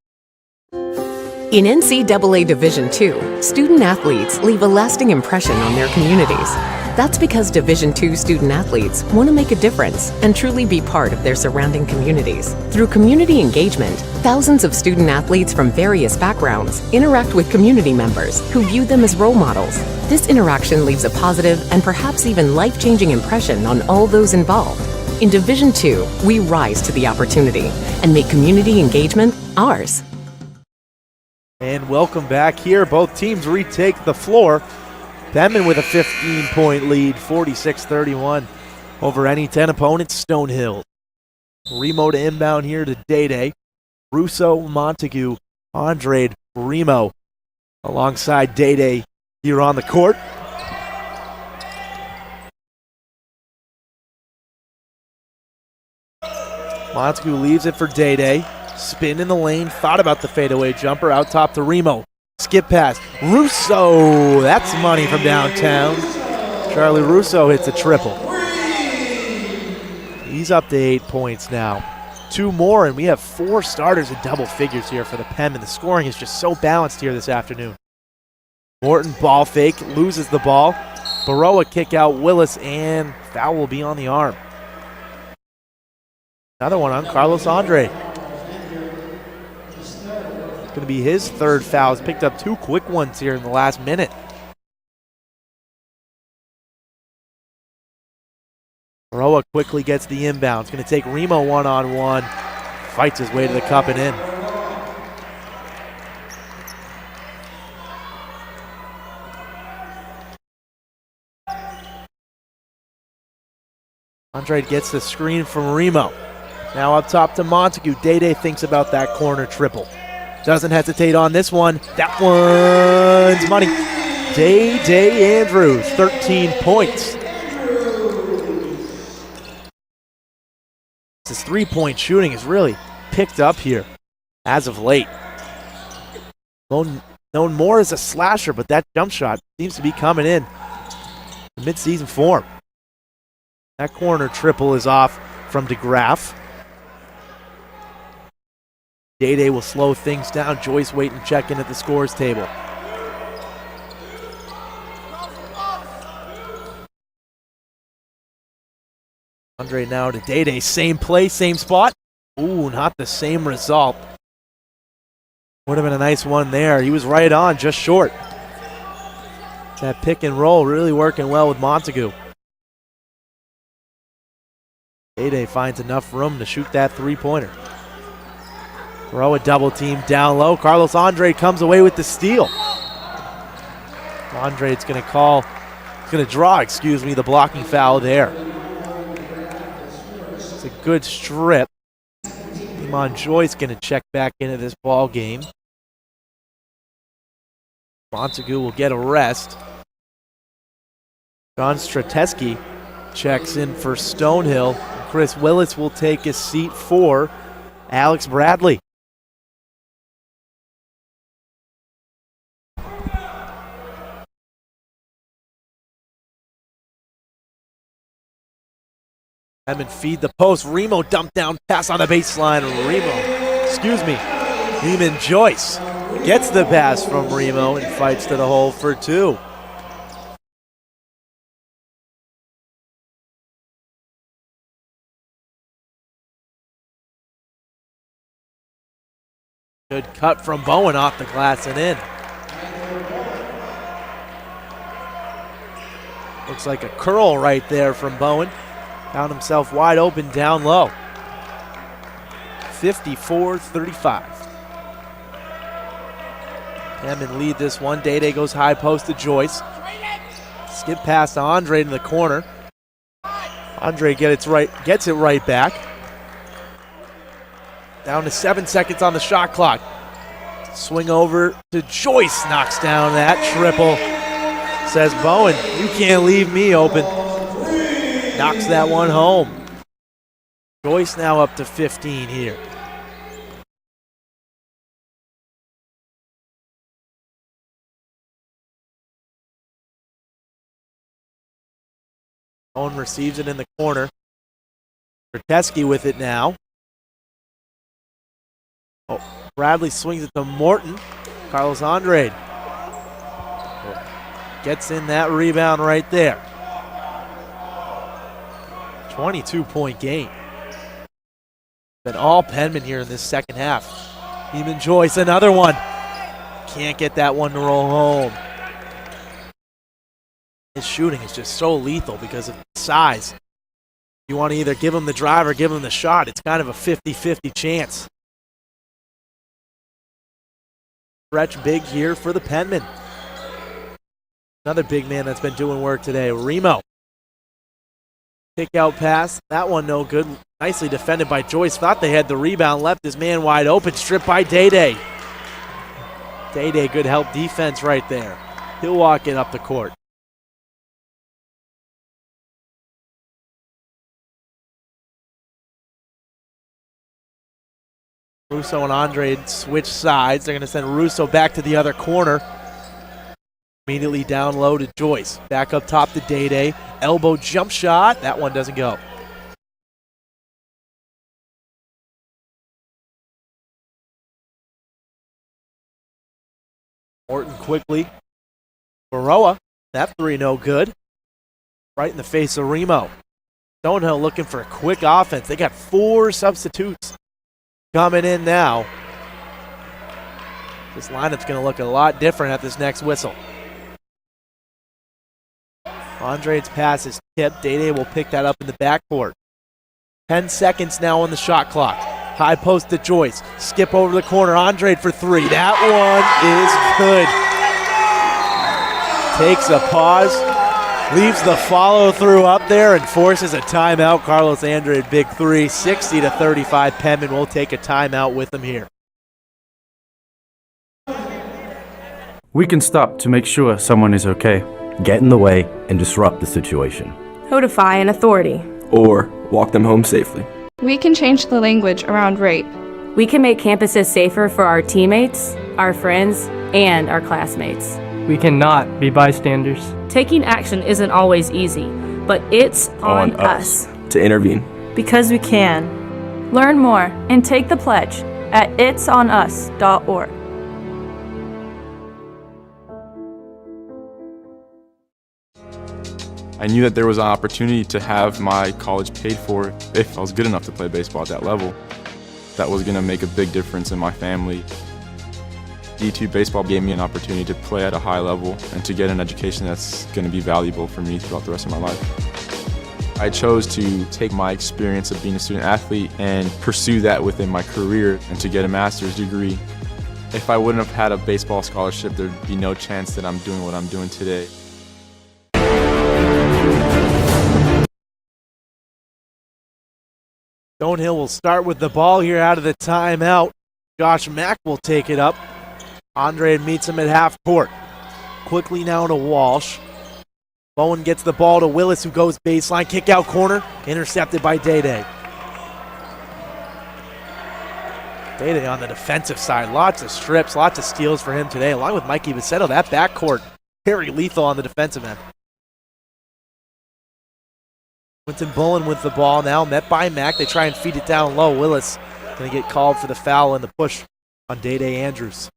In NCAA Division II, student athletes leave a lasting impression on their communities. That's because Division II student athletes want to make a difference and truly be part of their surrounding communities. Through community engagement, thousands of student athletes from various backgrounds interact with community members who view them as role models. This interaction leaves a positive and perhaps even life-changing impression on all those involved. In Division II, we rise to the opportunity and make community engagement ours. And welcome back here. Both teams retake the floor. Penmen with a 15-point lead, 46-31 over any 10 opponents. Stonehill. Remo to inbound here to Day. Russo, Montague, Andrade, Remo alongside Day here on the court. Montague leaves it for Day. Spin in the lane, thought about the fadeaway jumper, out top to Remo. Skip pass, Russo, that's money from downtown. Charlie Russo hits a triple. He's up to 8 points now. 2 more, and we have 4 starters in double figures here for the Penmen. The scoring is just so balanced here this afternoon. Morton ball fake, loses the ball. Baroa kick out Willis, and foul will be on the arm. Another one on Carlos Andrade. Going to be his 3rd foul. He's picked up 2 quick ones here in the last minute. Baroa quickly gets the inbound. It's going to take Remo one-on-one. Fights his way to the cup and in. Andrade gets the screen from Remo. Now up top to Montague. Day thinks about that corner triple. Doesn't hesitate on this one. That one's money. Day Andrews, 13 points. His 3-point shooting is really picked up here as of late. Known more as a slasher, but that jump shot seems to be coming in mid-season form. That corner triple is off from DeGraff. Day will slow things down. Joyce waiting check in at the scores table. Andre now to Day. Same play, same spot. Ooh, not the same result. Would have been a nice one there. He was right on, just short. That pick and roll really working well with Montague. Day finds enough room to shoot that 3-pointer. Throw a double team down low. Carlos Andrade comes away with the steal. Andrade's going to draw the blocking foul there. It's a good strip. Iman Joyce going to check back into this ball game. Montague will get a rest. John Strateski checks in for Stonehill. Chris Willis will take a seat for Alex Bradley. Penmen feed the post. Remo dump down pass on the baseline. Neiman Joyce gets the pass from Remo and fights to the hole for 2. Good cut from Bowen off the glass and in. Looks like a curl right there from Bowen. Found himself wide open down low. 54-35. Penmen lead this one. Day goes high post to Joyce. Skip past to Andre in the corner. Andre gets it right back. Down to 7 seconds on the shot clock. Swing over to Joyce. Knocks down that triple. Says Bowen, you can't leave me open. Knocks that one home. Joyce now up to 15 here. Bowen receives it in the corner. Kerteski with it now. Oh, Bradley swings it to Morton. Carlos Andrade gets in that rebound right there. 22-point game. Been all Penmen here in this second half. Heeman Joyce, another one. Can't get that one to roll home. His shooting is just so lethal because of size. You want to either give him the drive or give him the shot. It's kind of a 50-50 chance. Stretch big here for the Penmen. Another big man that's been doing work today, Remo. Kick out pass, that one no good. Nicely defended by Joyce. Thought they had the rebound, left his man wide open. Stripped by Day. Day, good help defense right there. He'll walk it up the court. Russo and Andre switch sides. They're going to send Russo back to the other corner. Immediately down low to Joyce. Back up top to Day. Elbow jump shot. That one doesn't go. Morton quickly. Baroa. That three no good. Right in the face of Remo. Stonehill looking for a quick offense. They got 4 substitutes coming in now. This lineup's going to look a lot different at this next whistle. Andre's pass is tipped. Day will pick that up in the backcourt. 10 seconds now on the shot clock. High post to Joyce. Skip over the corner. Andre for 3. That one is good. Takes a pause. Leaves the follow through up there and forces a timeout. Carlos Andre, big 3. 60-35. Penmen will take a timeout with them here. We can stop to make sure someone is okay. Get in the way and disrupt the situation. Codify an authority. Or walk them home safely. We can change the language around rape. We can make campuses safer for our teammates, our friends, and our classmates. We cannot be bystanders. Taking action isn't always easy, but it's on us to intervene. Because we can. Learn more and take the pledge at itsonus.org. I knew that there was an opportunity to have my college paid for if I was good enough to play baseball at that level. That was going to make a big difference in my family. D2 baseball gave me an opportunity to play at a high level and to get an education that's going to be valuable for me throughout the rest of my life. I chose to take my experience of being a student athlete and pursue that within my career and to get a master's degree. If I wouldn't have had a baseball scholarship, there'd be no chance that I'm doing what I'm doing today. Stonehill will start with the ball here out of the timeout. Josh Mack will take it up. Andre meets him at half court. Quickly now to Walsh. Bowen gets the ball to Willis, who goes baseline. Kick out corner. Intercepted by Day. Day on the defensive side. Lots of strips, lots of steals for him today, along with Mikey Basetto. That backcourt very lethal on the defensive end. Quinton Bullen with the ball now, met by Mack. They try and feed it down low. Willis going to get called for the foul and the push on Day Andrews.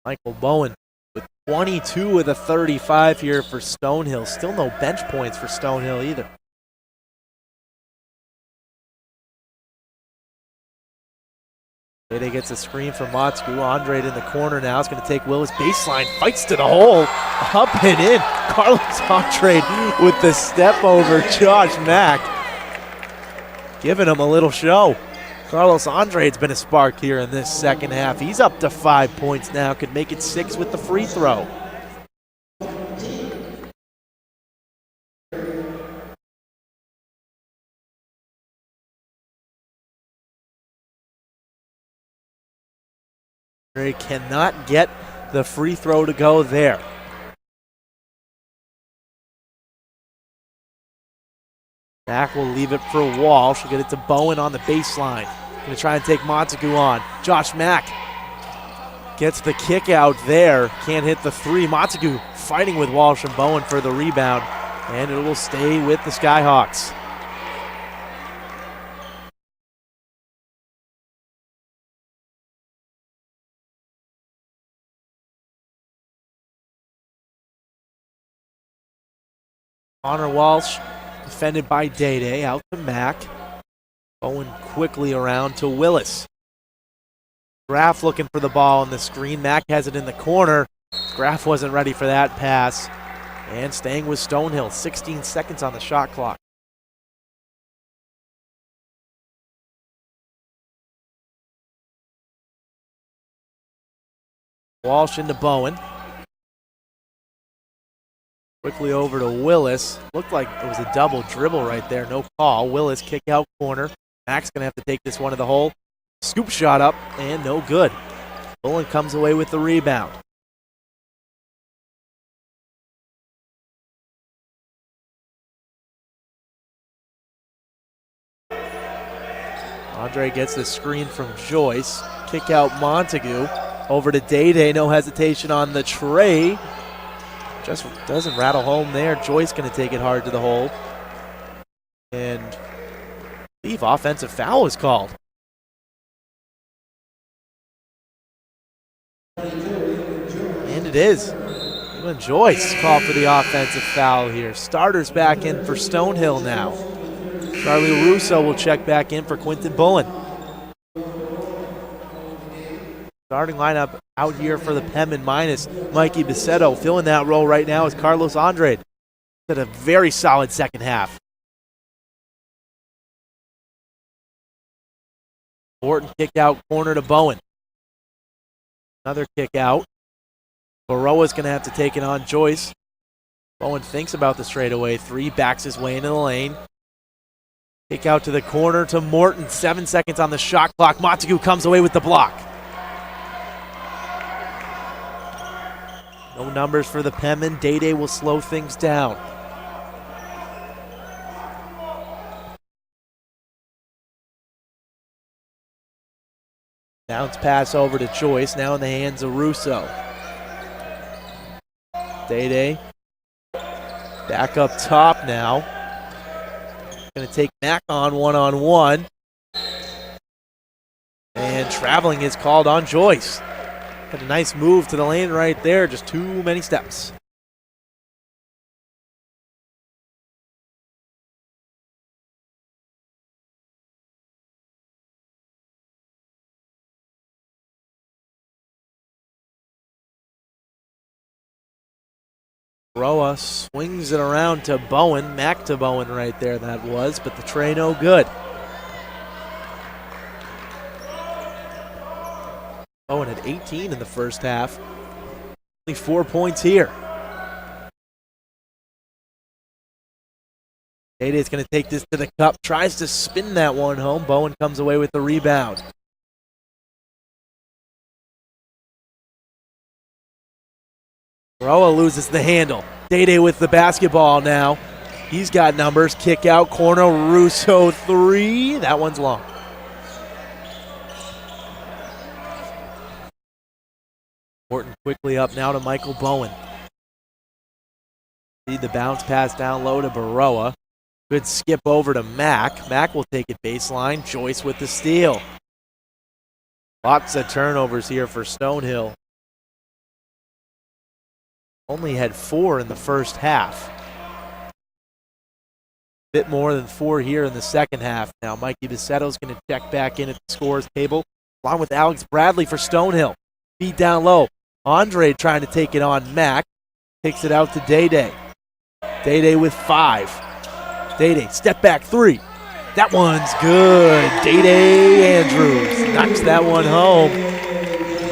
Michael Bowen with 22 with a 35 here for Stonehill. Still no bench points for Stonehill either. Dede gets a screen from Motsku. Andre in the corner now. It's going to take Willis baseline. Fights to the hole. Up and in. Carlos Andre with the step over Josh Mack. Giving him a little show. Carlos Andre's been a spark here in this second half. He's up to 5 points now. Could make it 6 with the free throw. Andre cannot get the free throw to go there. Mack will leave it for Walsh. She'll get it to Bowen on the baseline. Going to try and take Montague on. Josh Mack gets the kick out there. Can't hit the three. Montague fighting with Walsh and Bowen for the rebound. And it will stay with the Skyhawks. Connor Walsh defended by Dede, out to Mack. Bowen quickly around to Willis. Graff looking for the ball on the screen. Mack has it in the corner. Graff wasn't ready for that pass. And staying with Stonehill, 16 seconds on the shot clock. Walsh into Bowen. Quickly over to Willis. Looked like it was a double dribble right there. No call. Willis kick out corner. Mack's going to have to take this one to the hole. Scoop shot up and no good. Bowen comes away with the rebound. Andre gets the screen from Joyce. Kick out Montague. Over to Dede. No hesitation on the tray. Just doesn't rattle home there. Joyce going to take it hard to the hole. And I believe offensive foul is called. And it is. Even Joyce called for the offensive foul here. Starters back in for Stonehill now. Charlie Russo will check back in for Quinton Bullen. Starting lineup out here for the Penmen minus Mikey Bisetto. Filling that role right now is Carlos Andre. Had a very solid second half. Morton kick out corner to Bowen. Another kick out. Baroa's going to have to take it on Joyce. Bowen thinks about the straightaway three. Backs his way into the lane. Kick out to the corner to Morton. 7 seconds on the shot clock. Montague comes away with the block. No numbers for the Penmen. Dede will slow things down. Bounce pass over to Joyce. Now in the hands of Russo. Dede back up top now. Going to take Mack on one-on-one. And traveling is called on Joyce. Had a nice move to the lane right there, just too many steps. Roa swings it around to Bowen, Mack to Bowen right there that was, but the tray no good. Bowen had 18 in the first half. Only 4 points here. Dede's going to take this to the cup. Tries to spin that one home. Bowen comes away with the rebound. Roa loses the handle. Dede with the basketball now. He's got numbers. Kick out corner. Russo three. That one's long. Morton quickly up now to Michael Bowen. See the bounce pass down low to Baroa. Good skip over to Mack. Mack will take it baseline. Joyce with the steal. Lots of turnovers here for Stonehill. Only had 4 in the first half. Bit more than 4 here in the second half. Now Mikey Bissetto's going to check back in at the scores table, along with Alex Bradley for Stonehill. Feed down low. Andre trying to take it on Mac. Takes it out to Day-Day. Day-Day with 5. Day-Day, step back 3. That one's good. Day-Day Andrews knocks that one home.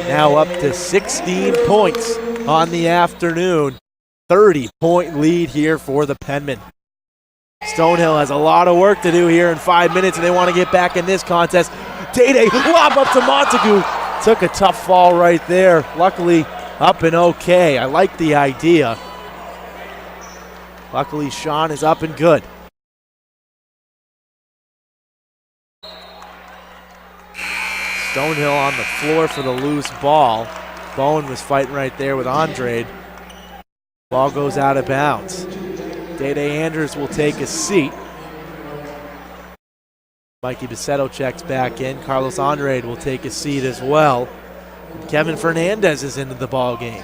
Now up to 16 points on the afternoon. 30-point lead here for the Penmen. Stonehill has a lot of work to do here in 5 minutes, and they want to get back in this contest. Day-Day, lob up to Montague. Took a tough fall right there. Luckily, up and okay. I like the idea. Luckily, Sean is up and good. Stonehill on the floor for the loose ball. Bowen was fighting right there with Andre. Ball goes out of bounds. Day-Day Andrews will take a seat. Mikey Bissetto checks back in. Carlos Andrade will take a seat as well. And Kevin Fernandez is into the ball game.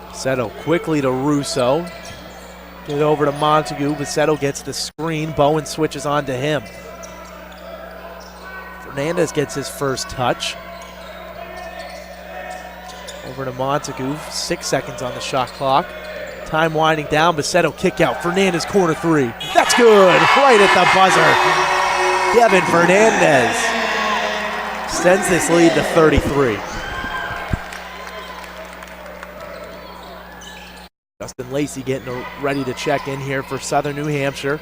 Bissetto quickly to Russo. Get it over to Montague. Bissetto gets the screen. Bowen switches on to him. Fernandez gets his first touch. Over to Montague. 6 seconds on the shot clock. Time winding down. Bissetto kick out. Fernandez corner 3. That's good. Right at the buzzer. Kevin Fernandez extends this lead to 33. Justin Lacey getting ready to check in here for Southern New Hampshire.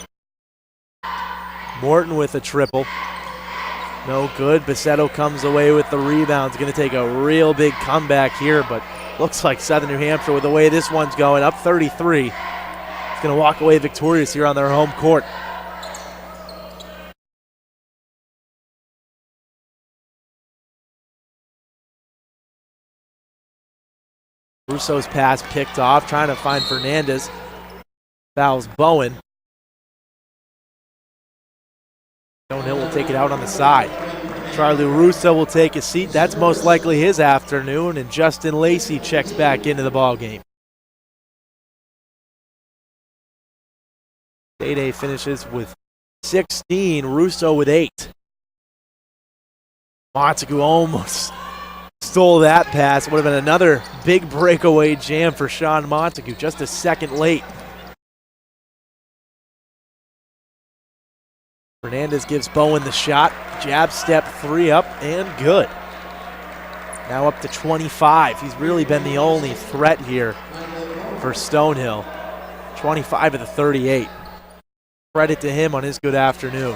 Morton with a triple. No good. Bissetto comes away with the rebound. It's going to take a real big comeback here, but looks like Southern New Hampshire, with the way this one's going, up 33. It's going to walk away victorious here on their home court. Russo's pass picked off, trying to find Fernandez. Fouls Bowen. Stonehill will take it out on the side. Charlie Russo will take a seat. That's most likely his afternoon, and Justin Lacey checks back into the ball game. Day-Day finishes with 16. Russo with 8. Montague almost stole that pass. Would have been another big breakaway jam for Sean Montague, just a second late. Fernandez gives Bowen the shot. Jab step 3 up and good. Now up to 25. He's really been the only threat here for Stonehill. 25 of the 38. Credit to him on his good afternoon.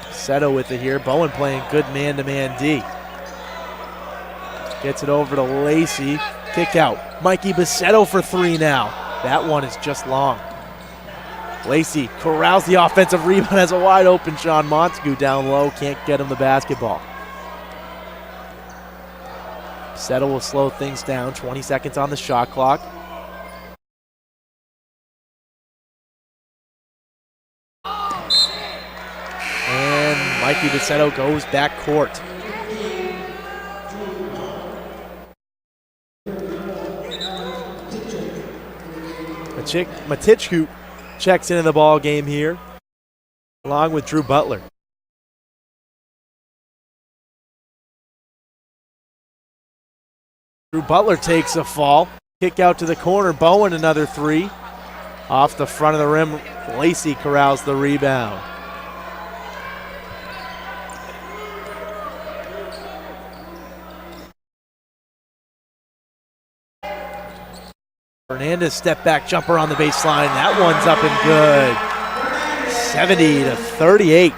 Bissetto with it here. Bowen playing good man-to-man D. Gets it over to Lacey. Kick out. Mikey Bissetto for 3 now. That one is just long. Lacey corrals the offensive rebound, has a wide open Sean Montague down low. Can't get him the basketball. Bissetto will slow things down. 20 seconds on the shot clock. And Mikey Bissetto goes back court. Matichku checks into the ball game here, along with Drew Butler. Drew Butler takes a fall. Kick out to the corner. Bowen another 3. Off the front of the rim. Lacey corrals the rebound. Fernandez step back jumper on the baseline. That one's up and good. 70 to 38.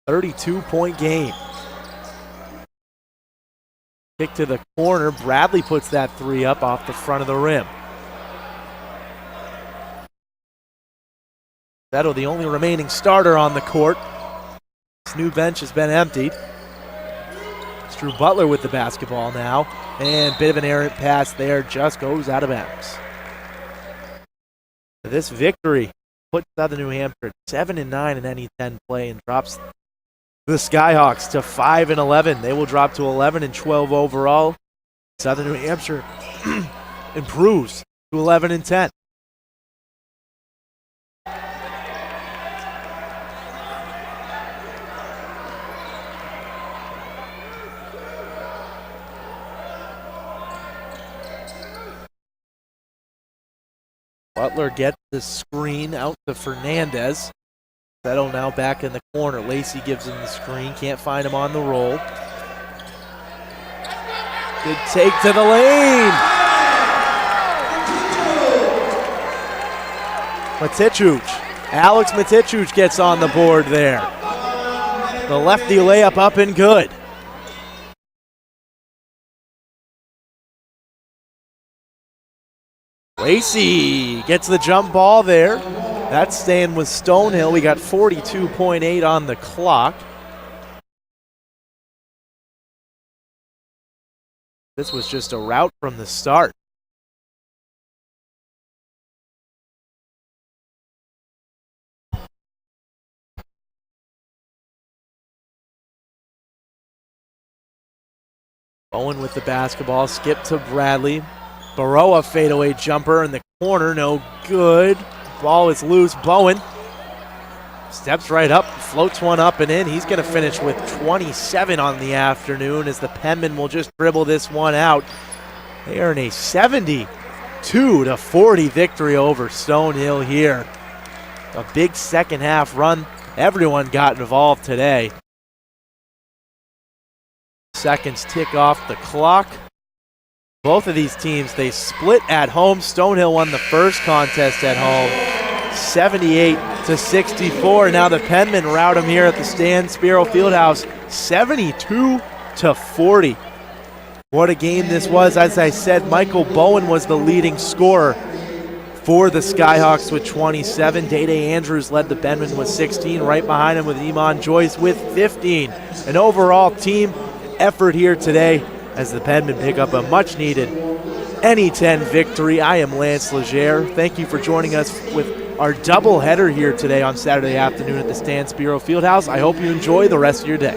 .32 game. Kick to the corner. Bradley puts that three up off the front of the rim. Settle, the only remaining starter on the court. This new bench has been emptied. It's Drew Butler with the basketball now. And bit of an errant pass there, just goes out of bounds. This victory puts Southern New Hampshire at 7-9 in any 10 play and drops the Skyhawks to 5-11. They will drop to 11-12 overall. Southern New Hampshire improves to 11-10. Butler gets the screen out to Fernandez. Settle now back in the corner. Lacey gives him the screen. Can't find him on the roll. Good take to the lane. Matichuch. Alex Matichuch gets on the board there. The lefty layup up and good. Lacey gets the jump ball there. That's staying with Stonehill. We got 42.8 on the clock. This was just a rout from the start. Bowen with the basketball. Skip to Bradley. Baroa fadeaway jumper in the corner, no good. Ball is loose. Bowen steps right up, floats one up and in. He's going to finish with 27 on the afternoon as the Penmen will just dribble this one out. They earn a 72-40 victory over Stonehill here. A big second half run. Everyone got involved today. Seconds tick off the clock. Both of these teams, they split at home. Stonehill won the first contest at home, 78-64. Now the Penmen rout them here at the Stan Spiro Fieldhouse, 72-40. What a game this was. As I said, Michael Bowen was the leading scorer for the Skyhawks with 27. Day-Day Andrews led the Penmen with 16. Right behind him with Iman Joyce with 15. An overall team effort here today as the Penmen pick up a much-needed NE10 victory. I am Lance Legere. Thank you for joining us with our doubleheader here today on Saturday afternoon at the Stan Spiro Fieldhouse. I hope you enjoy the rest of your day.